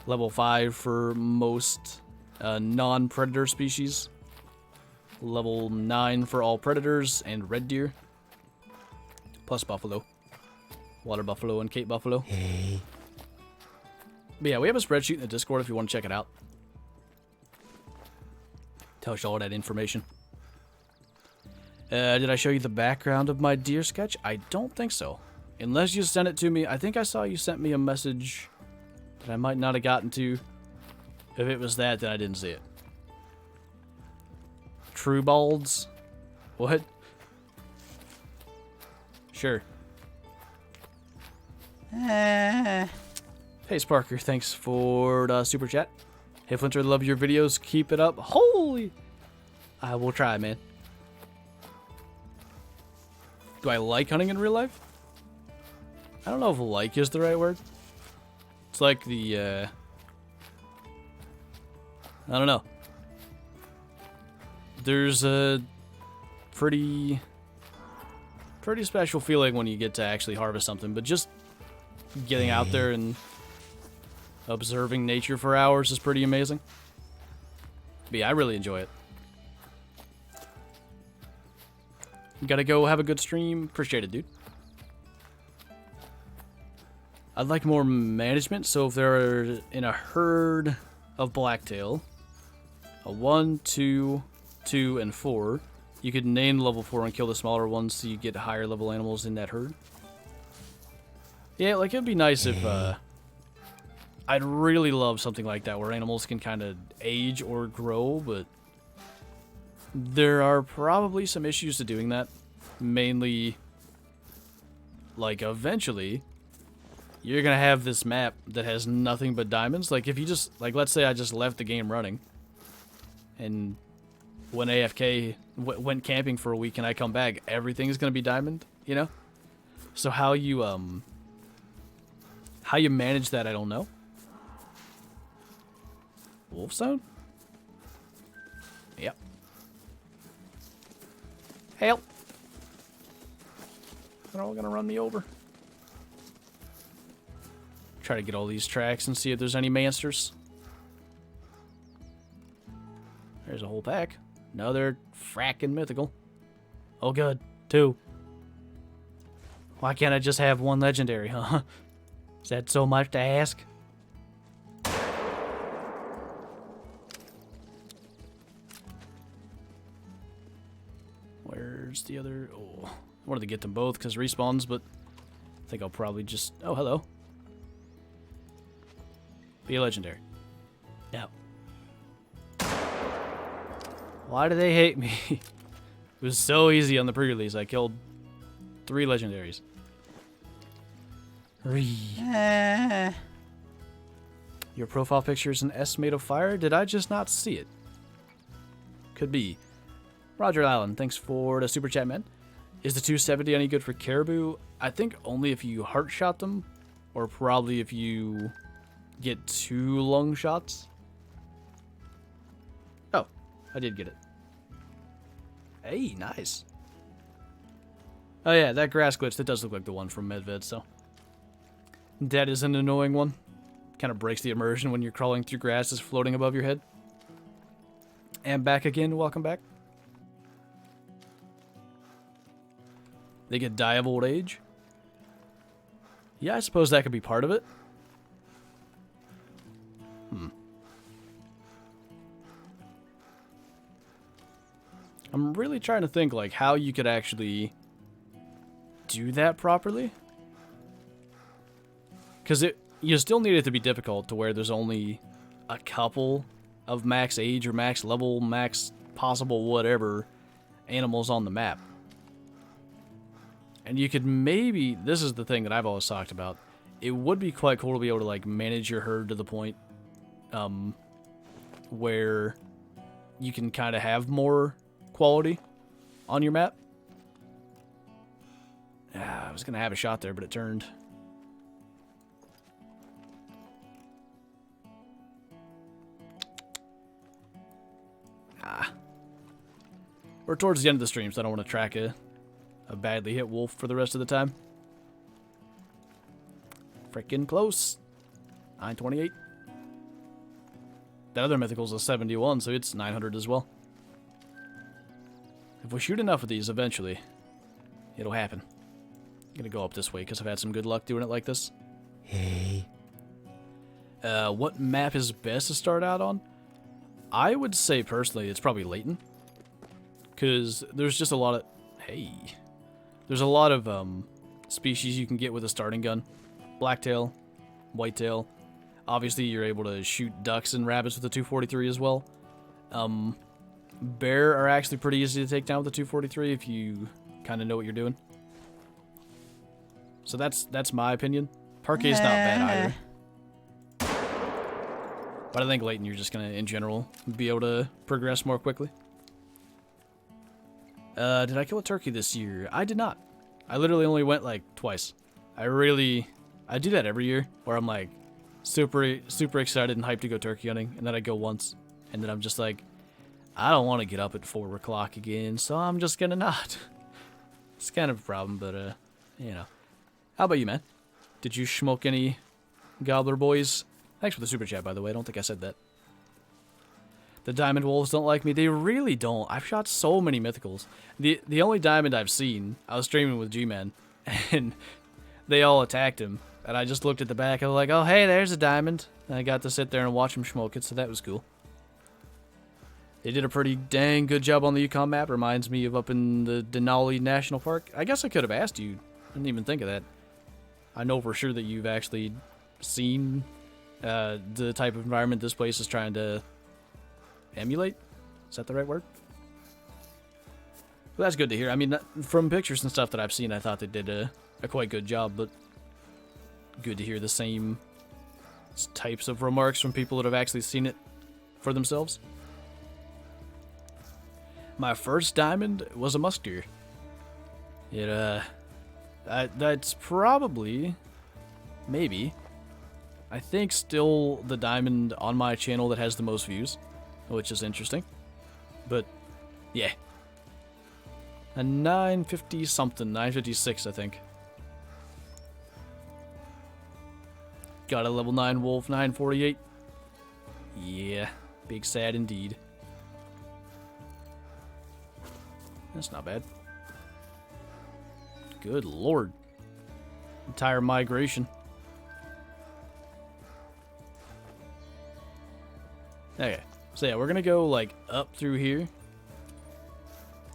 level 5 for most non-predator species. Level 9 for all predators and red deer. Plus buffalo. Water buffalo and Cape buffalo. Hey. But yeah, we have a spreadsheet in the Discord if you want to check it out. Tells you all that information. Did I show you the background of my deer sketch? I don't think so. Unless you sent it to me. I think I saw you sent me a message that I might not have gotten to. If it was that, then I didn't see it. True balds? What? Sure. Hey, Sparker, thanks for the super chat. Hey, Flinter, love your videos. Keep it up. Holy! I will try, man. Do I like hunting in real life? I don't know if like is the right word. It's like the, I don't know. There's a pretty special feeling when you get to actually harvest something, but just getting out there and observing nature for hours is pretty amazing. But yeah, I really enjoy it. Gotta go have a good stream. Appreciate it, dude. I'd like more management, so if they're in a herd of blacktail, a 1, 2, 2, and 4, you could name level 4 and kill the smaller ones so you get higher level animals in that herd. Yeah, like it'd be nice if, I'd really love something like that where animals can kind of age or grow, but there are probably some issues to doing that. Mainly, like eventually, you're gonna have this map that has nothing but diamonds. Like if you just, like let's say I just left the game running and when AFK went camping for a week and I come back, everything's gonna be diamond, you know? So how you manage that, I don't know. Wolf zone? Yep. Help! They're all gonna run me over. Try to get all these tracks and see if there's any monsters. There's a whole pack. Another frackin' mythical. Oh good, 2. Why can't I just have 1 legendary, huh? Is that so much to ask? Where's the other? Oh, I wanted to get them both because respawns, but I think I'll probably just... Oh, hello. Be a legendary. No. Why do they hate me? It was so easy on the pre-release. I killed 3 legendaries. Your profile picture is an S made of fire? Did I just not see it? Could be. Roger Allen, thanks for the super chat, man. Is the 270 any good for Caribou? I think only if you heart shot them, or probably if you get 2 lung shots. Oh, I did get it. Hey, nice. Oh yeah, that grass glitch, that does look like the one from Medved, so. That is an annoying one. Kind of breaks the immersion when you're crawling through grass that's floating above your head. And back again, welcome back. They get die of old age. Yeah, I suppose that could be part of it. I'm really trying to think like how you could actually do that properly. Because you still need it to be difficult to where there's only a couple of max age or max level, max possible whatever animals on the map. And you could maybe, this is the thing that I've always talked about, it would be quite cool to be able to like manage your herd to the point where you can kind of have more quality on your map. I was going to have a shot there, but it turned. We're towards the end of the stream, so I don't want to track a badly hit wolf for the rest of the time. Freaking close. 928. That other mythical's a 71, so it's 900 as well. If we shoot enough of these, eventually, it'll happen. I'm gonna go up this way because I've had some good luck doing it like this. Hey. What map is best to start out on? I would say, personally, it's probably Layton. Because there's just a lot of... Hey. There's a lot of species you can get with a starting gun. Blacktail, whitetail. Obviously, you're able to shoot ducks and rabbits with the 243 as well. Bear are actually pretty easy to take down with the 243 if you kind of know what you're doing. So that's my opinion. Parquet's not bad either. But I think Layton, you're just going to, in general, be able to progress more quickly. Did I kill a turkey this year? I did not. I literally only went like twice. I do that every year where I'm like super excited and hyped to go turkey hunting, and then I go once, and then I'm just like, I don't want to get up at 4 o'clock again, so I'm just gonna not. It's kind of a problem, but you know. How about you, man? Did you smoke any gobbler boys? Thanks for the super chat, by the way. I don't think I said that. The diamond wolves don't like me. They really don't. I've shot so many mythicals. The only diamond I've seen, I was streaming with G-Man, and they all attacked him. And I just looked at the back, and I was like, oh, hey, there's a diamond. And I got to sit there and watch him smoke it, so that was cool. They did a pretty dang good job on the Yukon map. Reminds me of up in the Denali National Park. I guess I could have asked you. I didn't even think of that. I know for sure that you've actually seen the type of environment this place is trying to emulate? Is that the right word? Well, that's good to hear. I mean, from pictures and stuff that I've seen, I thought they did a quite good job, but good to hear the same types of remarks from people that have actually seen it for themselves. My first diamond was a musk deer. That's probably, maybe, I think still the diamond on my channel that has the most views, which is interesting. But, yeah. A 950 something, 956 I think. Got a level 9 wolf, 948. Yeah, big sad indeed. That's not bad. Good lord. Entire migration. Okay. So yeah, we're gonna go like up through here.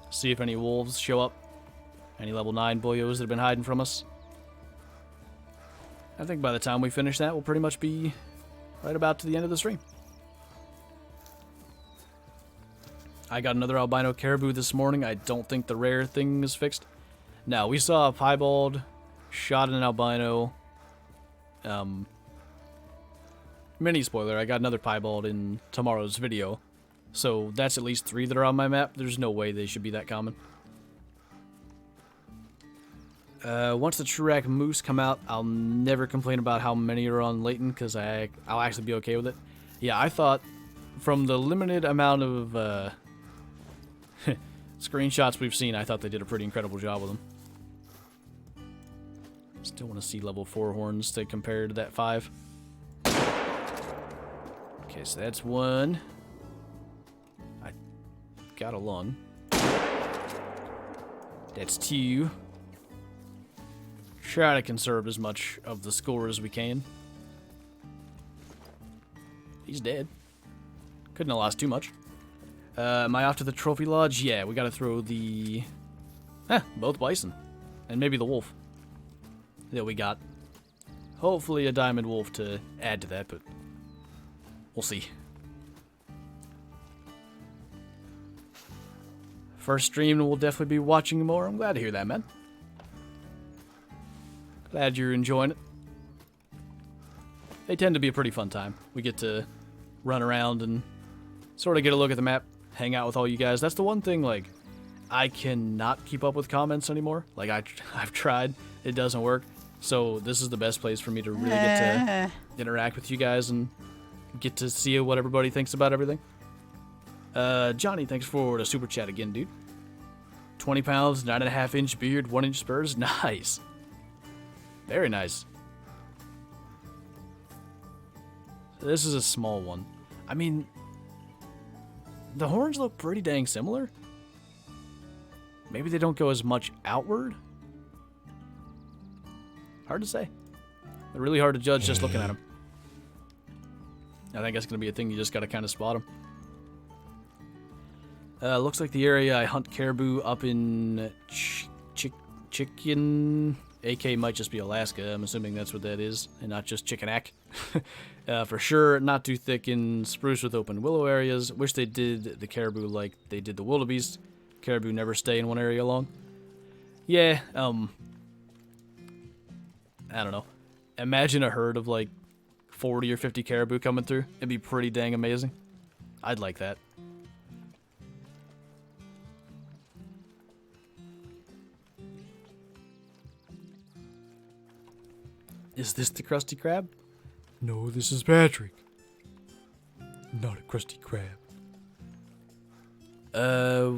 See if any wolves show up. Any level 9 boyos that have been hiding from us. I think by the time we finish that, we'll pretty much be right about to the end of the stream. I got another albino caribou this morning. I don't think the rare thing is fixed. Now, we saw a piebald, shot an albino. Mini spoiler, I got another piebald in tomorrow's video. So that's at least 3 that are on my map. There's no way they should be that common. Once the Trurak moose come out, I'll never complain about how many are on Layton, because I'll actually be okay with it. Yeah, I thought, from the limited amount of screenshots we've seen, I thought they did a pretty incredible job with them. Still want to see level 4 horns to compare to that 5. Okay, so that's 1. I got a lung. That's 2. Try to conserve as much of the score as we can. He's dead. Couldn't have lost too much. Am I off to the trophy lodge? Yeah, we gotta throw the... both bison. And maybe the wolf. That we got. Hopefully a diamond wolf to add to that, but... we'll see. First stream, we'll definitely be watching more. I'm glad to hear that, man. Glad you're enjoying it. They tend to be a pretty fun time. We get to run around and sort of get a look at the map, hang out with all you guys. That's the one thing, like, I cannot keep up with comments anymore. Like, I've tried. It doesn't work. So this is the best place for me to really get to interact with you guys and get to see what everybody thinks about everything. Johnny, thanks for the super chat again, dude. 20 pounds, 9.5 inch beard, 1 inch spurs. Nice. Very nice. This is a small one. I mean, the horns look pretty dang similar. Maybe they don't go as much outward. Hard to say. They're really hard to judge just looking at them. I think that's going to be a thing you just got to kind of spot them. Looks like the area I hunt caribou up in Chicken... AK might just be Alaska. I'm assuming that's what that is, and not just Chickenack. For sure, not too thick in spruce with open willow areas. Wish they did the caribou like they did the wildebeest. Caribou never stay in one area long. Yeah, I don't know. Imagine a herd of like 40 or 50 caribou coming through. It'd be pretty dang amazing. I'd like that. Is this the Krusty Krab? No, this is Patrick. Not a Krusty Krab.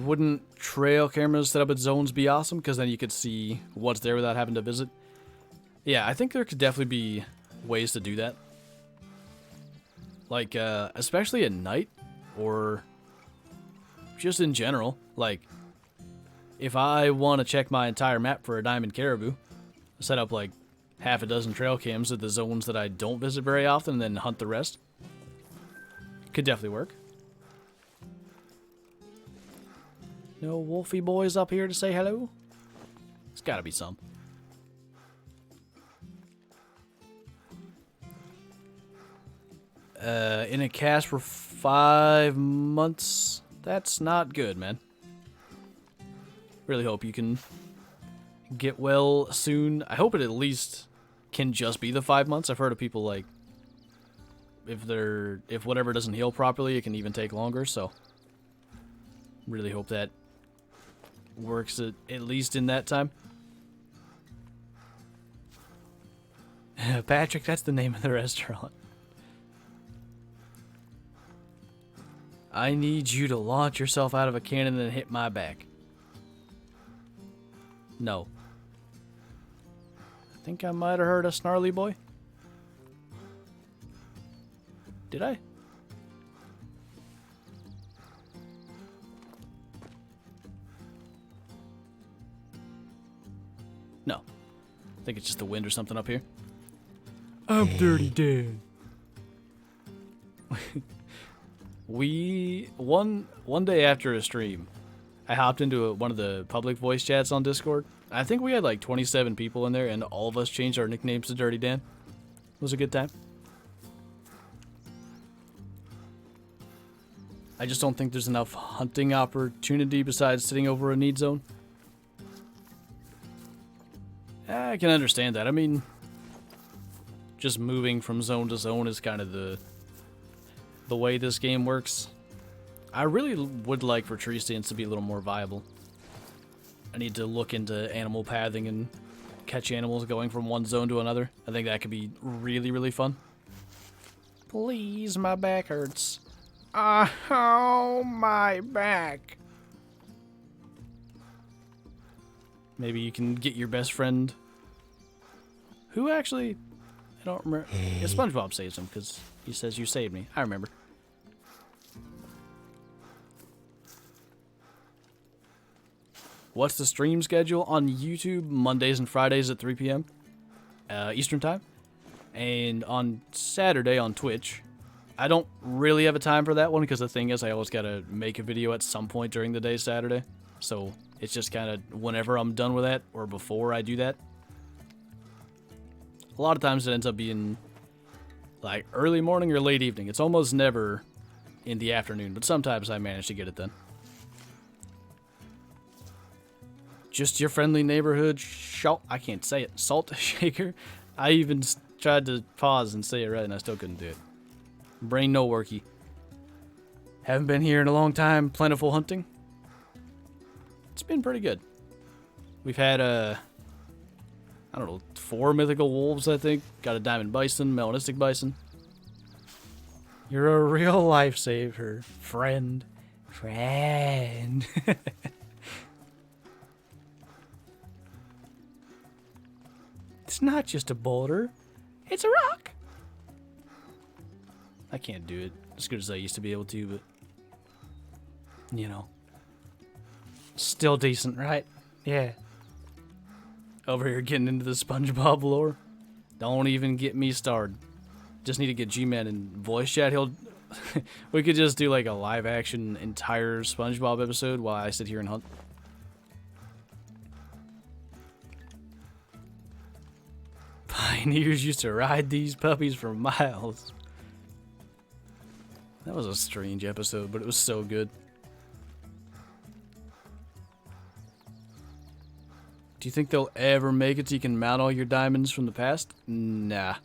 Wouldn't trail cameras set up at zones be awesome? Because then you could see what's there without having to visit. Yeah, I think there could definitely be ways to do that. Like, especially at night, or just in general. Like, if I want to check my entire map for a diamond caribou, set up like half a dozen trail cams at the zones that I don't visit very often, and then hunt the rest. Could definitely work. No Wolfie boys up here to say hello? There's gotta be some. In a cast for 5 months? That's not good, man. Really hope you can get well soon. I hope it at least can just be the 5 months. I've heard of people like if whatever doesn't heal properly, it can even take longer, so really hope that works at least in that time. Patrick, that's the name of the restaurant. I need you to launch yourself out of a cannon and hit my back. No. I think I might have heard a snarly boy. Did I? No. I think it's just the wind or something up here. I'm Dirty Dan. One day after a stream, I hopped into one of the public voice chats on Discord. I think we had like 27 people in there, and all of us changed our nicknames to Dirty Dan. It was a good time. I just don't think there's enough hunting opportunity besides sitting over a need zone. I can understand that. I mean, just moving from zone to zone is kind of the way this game works. I really would like for tree stands to be a little more viable. I need to look into animal pathing and catch animals going from one zone to another. I think that could be really, really fun. Please, my back hurts. Oh, my back. Maybe you can get your best friend. Who actually? I don't remember. Yeah, SpongeBob saves him because he says you saved me. I remember. What's the stream schedule on YouTube? Mondays and Fridays at 3 p.m. Eastern time. And on Saturday on Twitch. I don't really have a time for that one because the thing is I always gotta make a video at some point during the day Saturday. So it's just kind of whenever I'm done with that or before I do that. A lot of times it ends up being like early morning or late evening. It's almost never in the afternoon, but sometimes I manage to get it done. Just your friendly neighborhood I can't say it. Salt shaker. I even tried to pause and say it right and I still couldn't do it. Brain no worky. Haven't been here in a long time. Plentiful hunting. It's been pretty good. We've had I don't know, 4 mythical wolves, I think. Got a diamond bison, melanistic bison. You're a real lifesaver, friend. Friend. It's not just a boulder. It's a rock. I can't do it as good as I used to be able to, but you know. Still decent, right? Yeah. Over here getting into the SpongeBob lore. Don't even get me started. Just need to get G-Man in voice chat. We could just do like a live action entire SpongeBob episode while I sit here and hunt. Pioneers used to ride these puppies for miles. That was a strange episode, but it was so good. Do you think they'll ever make it so you can mount all your diamonds from the past? Nah.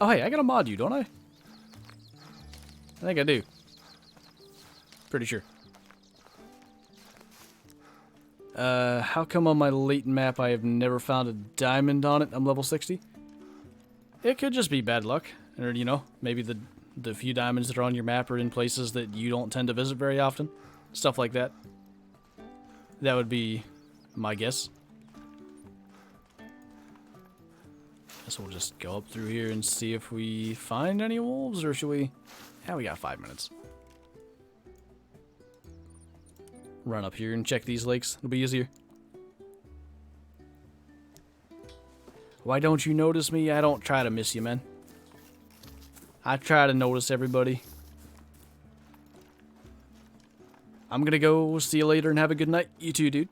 Oh, hey, I gotta mod you, don't I? I think I do. Pretty sure. How come on my Leighton map I have never found a diamond on it? I'm level 60. It could just be bad luck. Or, you know, maybe the few diamonds that are on your map are in places that you don't tend to visit very often. Stuff like that. That would be my guess. Guess we'll just go up through here and see if we find any wolves, or should we? Yeah, we got 5 minutes. Run up here and check these lakes. It'll be easier. Why don't you notice me? I don't try to miss you, man. I try to notice everybody. I'm gonna go. See you later and have a good night. You too, dude.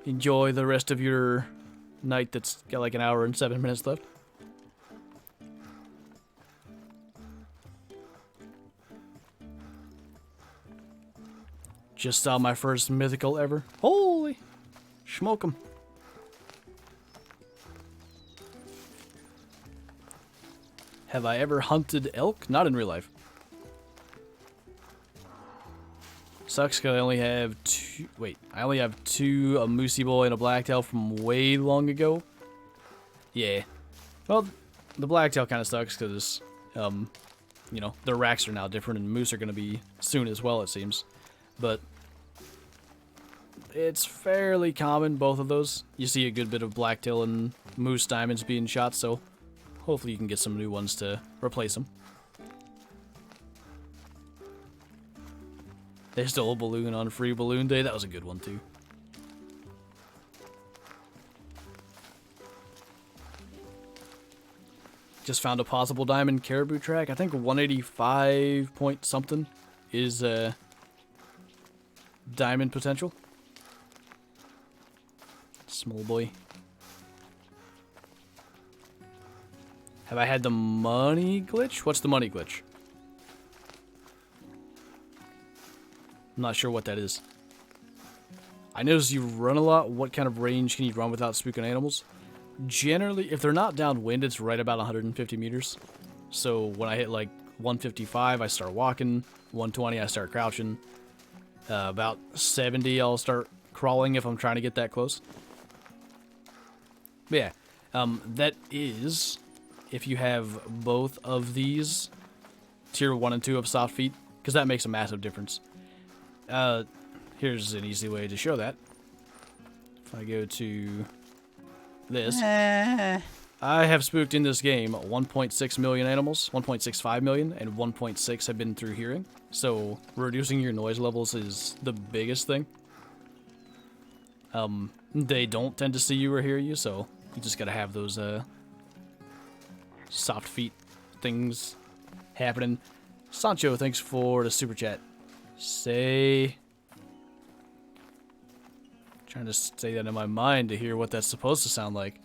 Enjoy the rest of your night that's got like an hour and 7 minutes left. Just saw my first mythical ever. Holy! Smoke 'em. Have I ever hunted elk? Not in real life. Sucks because I only have two. Wait, I only have two, a moosey boy and a blacktail from way long ago. Yeah. Well, the blacktail kind of sucks because, you know, their racks are now different and moose are going to be soon as well, it seems. But it's fairly common, both of those. You see a good bit of blacktail and moose diamonds being shot, so hopefully you can get some new ones to replace them. They stole a balloon on Free Balloon Day. That was a good one, too. Just found a possible diamond caribou track. I think 185 point something is diamond potential. Small boy. Have I had the money glitch? What's the money glitch? I'm not sure what that is. I notice you run a lot. What kind of range can you run without spooking animals? Generally, if they're not downwind, it's right about 150 meters. So when I hit like 155, I start walking. 120, I start crouching. About 70, I'll start crawling if I'm trying to get that close. But yeah, that is if you have both of these tier 1 and 2 of soft feet, because that makes a massive difference. Here's an easy way to show that. If I go to this, I have spooked in this game 1.6 million animals, 1.65 million, and 1.6 have been through hearing. So reducing your noise levels is the biggest thing. They don't tend to see you or hear you, so you just gotta have those soft feet things happening. Sancho, thanks for the super chat. Trying to say that in my mind to hear what that's supposed to sound like.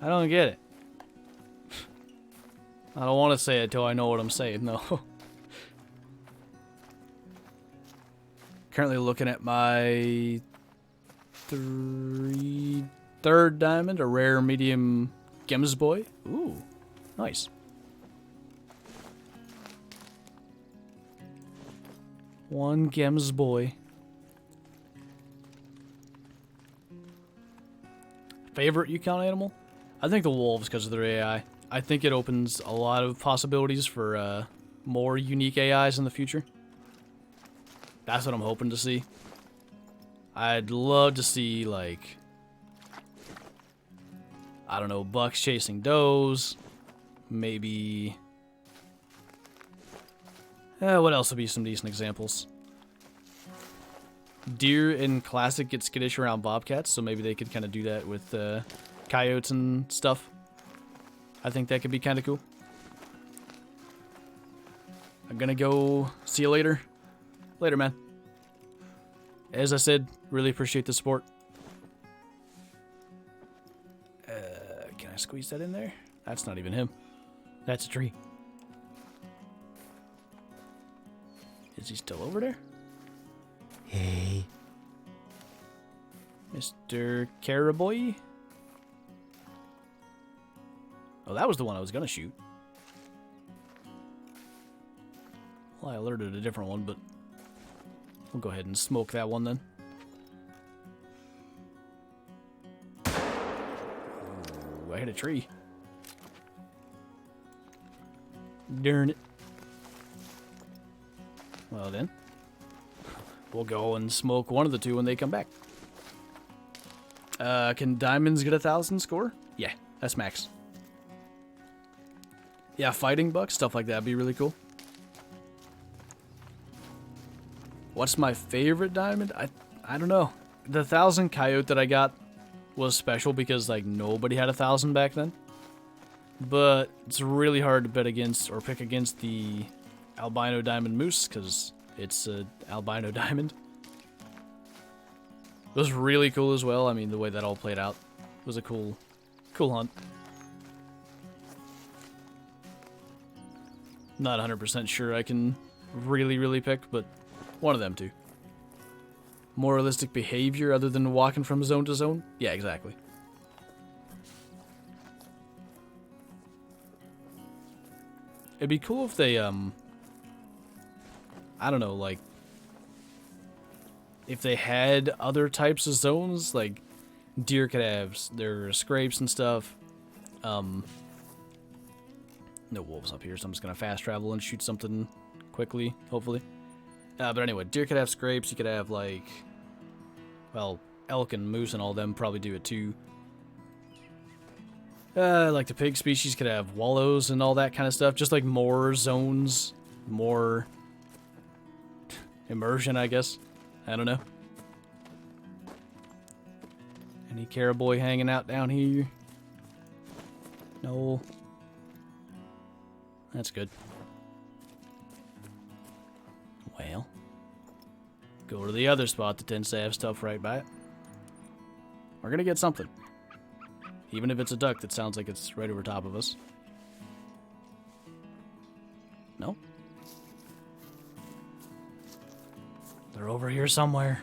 I don't get it. I don't want to say it till I know what I'm saying, no. Currently looking at my third diamond, a rare medium Gems boy. Ooh, nice. One Gems boy. Favorite Yukon animal? I think the wolves because of their AI. I think it opens a lot of possibilities for more unique AIs in the future. That's what I'm hoping to see. I'd love to see, like, I don't know, bucks chasing does. Maybe... what else would be some decent examples? Deer in Classic get skittish around bobcats, so maybe they could kind of do that with coyotes and stuff. I think that could be kind of cool. I'm gonna go. See you later. Later, man. As I said, really appreciate the support. Can I squeeze that in there? That's not even him. That's a tree. Is he still over there? Hey. Mr. Caribou? Oh, that was the one I was gonna shoot. Well, I alerted a different one, but we'll go ahead and smoke that one then. Ooh, I hit a tree. Darn it. Well then, we'll go and smoke one of the two when they come back. Can diamonds get 1,000 score? Yeah, that's max. Yeah, fighting bucks, stuff like that would be really cool. What's my favorite diamond? I don't know. The 1,000 coyote that I got was special because like nobody had 1,000 back then. But it's really hard to bet against or pick against the albino diamond moose because it's an albino diamond. It was really cool as well. I mean, the way that all played out was a cool hunt. Not 100% sure I can really pick, but one of them two. More realistic behavior other than walking from zone to zone? Yeah, exactly. It'd be cool if they, I don't know, like, if they had other types of zones, like, deer could have their scrapes and stuff. No wolves up here, so I'm just gonna fast travel and shoot something quickly, hopefully. But anyway, deer could have scrapes, you could have, like, well, elk and moose and all them probably do it too. Like the pig species could have wallows and all that kind of stuff. Just like more zones, more immersion, I guess. I don't know. Any caribou hanging out down here? No. That's good. Well, go to the other spot that tends to have stuff right by it. We're gonna get something. Even if it's a duck that sounds like it's right over top of us. No? They're over here somewhere.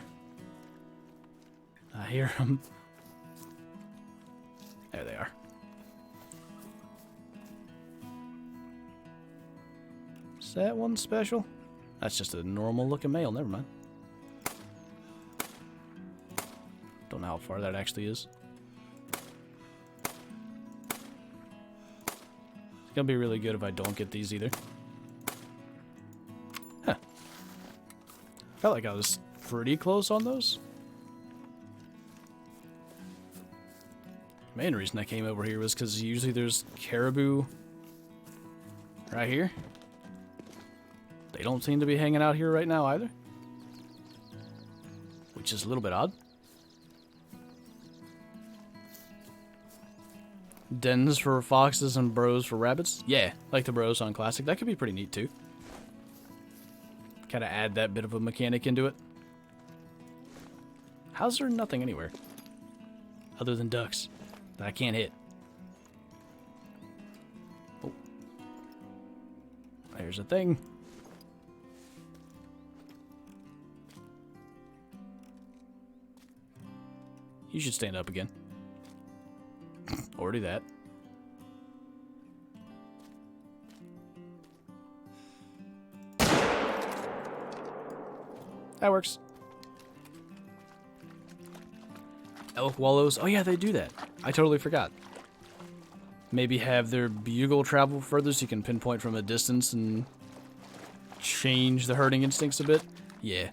I hear them. There they are. Is that one special? That's just a normal looking male, never mind. Don't know how far that actually is. It's gonna be really good if I don't get these either. Huh. Felt like I was pretty close on those. Main reason I came over here was because usually there's caribou right here. They don't seem to be hanging out here right now either, which is a little bit odd. Dens for foxes and bros for rabbits. Yeah, like the bros on Classic. That could be pretty neat too. Kind of add that bit of a mechanic into it. How's there nothing anywhere other than ducks that I can't hit? Oh. There's a thing. You should stand up again. Or do that. That works. Elk wallows. Oh yeah, they do that. I totally forgot. Maybe have their bugle travel further so you can pinpoint from a distance and change the herding instincts a bit. Yeah.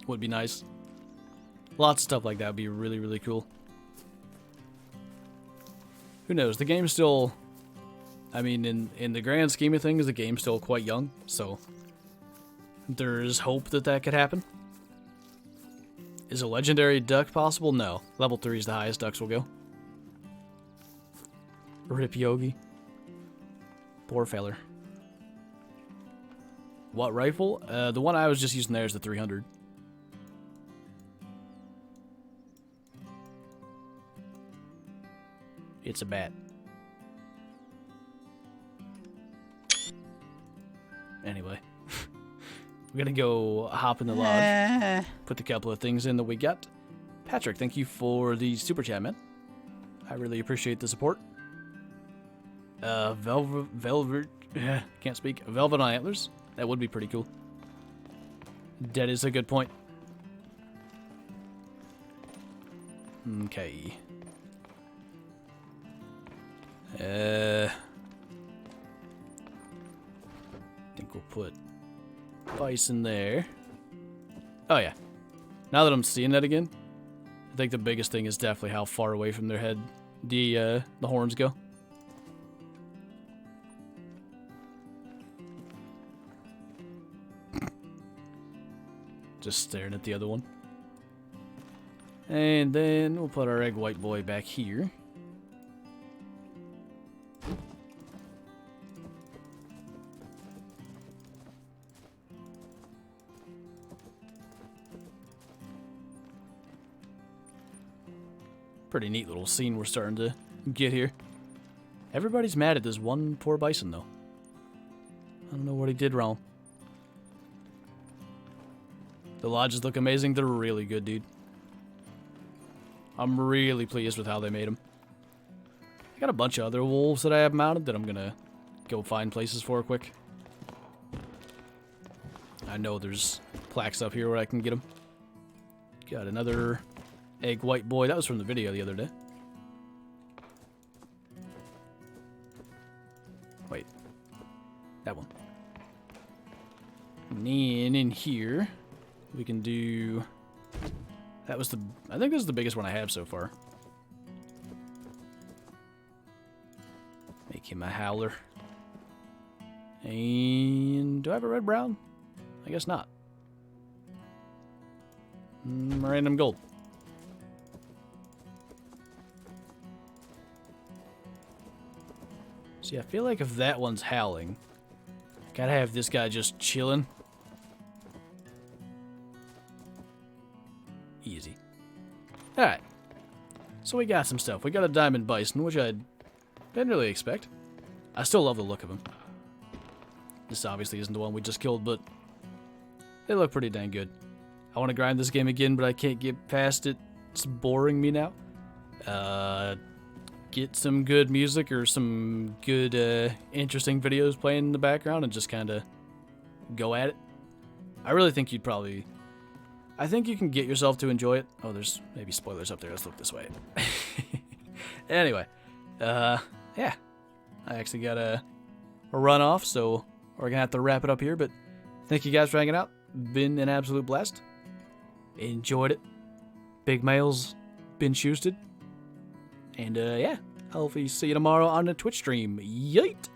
Would be nice. Lots of stuff like that would be really, really cool. Who knows? The game's still... I mean, in the grand scheme of things, the game's still quite young, so... There's hope that that could happen. Is a legendary duck possible? No. Level 3 is the highest ducks will go. Rip Yogi. Poor feller. What rifle? The one I was just using there is the 300. It's a bat. Anyway. We're gonna go hop in the lodge. Put a couple of things in that we got. Patrick, thank you for the super chat, man. I really appreciate the support. Velvet, can't speak. Velvet on antlers. That would be pretty cool. That is a good point. Okay. I think we'll put bison there. Oh yeah. Now that I'm seeing that again, I think the biggest thing is definitely how far away from their head the horns go. Just staring at the other one. And then we'll put our egg white boy back here. Pretty neat little scene we're starting to get here. Everybody's mad at this one poor bison, though. I don't know what he did wrong. The lodges look amazing. They're really good, dude. I'm really pleased with how they made them. I got a bunch of other wolves that I have mounted that I'm gonna go find places for quick. I know there's plaques up here where I can get them. Got another egg white boy. That was from the video the other day. Wait. That one. And then in here, we can do... That was the... I think this is the biggest one I have so far. Make him a howler. And... do I have a red brown? I guess not. Random gold. See, I feel like if that one's howling, gotta have this guy just chilling. Easy. Alright. So we got some stuff. We got a diamond bison, which I didn't really expect. I still love the look of him. This obviously isn't the one we just killed, but they look pretty dang good. I want to grind this game again, but I can't get past it. It's boring me now. Get some good music or some good, interesting videos playing in the background and just kind of go at it. I really think you'd probably... I think you can get yourself to enjoy it. Oh, there's maybe spoilers up there. Let's look this way. Anyway, yeah. I actually got a run off, so we're going to have to wrap it up here. But thank you guys for hanging out. Been an absolute blast. Enjoyed it. Big males been shoosted. And, yeah, I'll hopefully see you tomorrow on the Twitch stream. Yeet!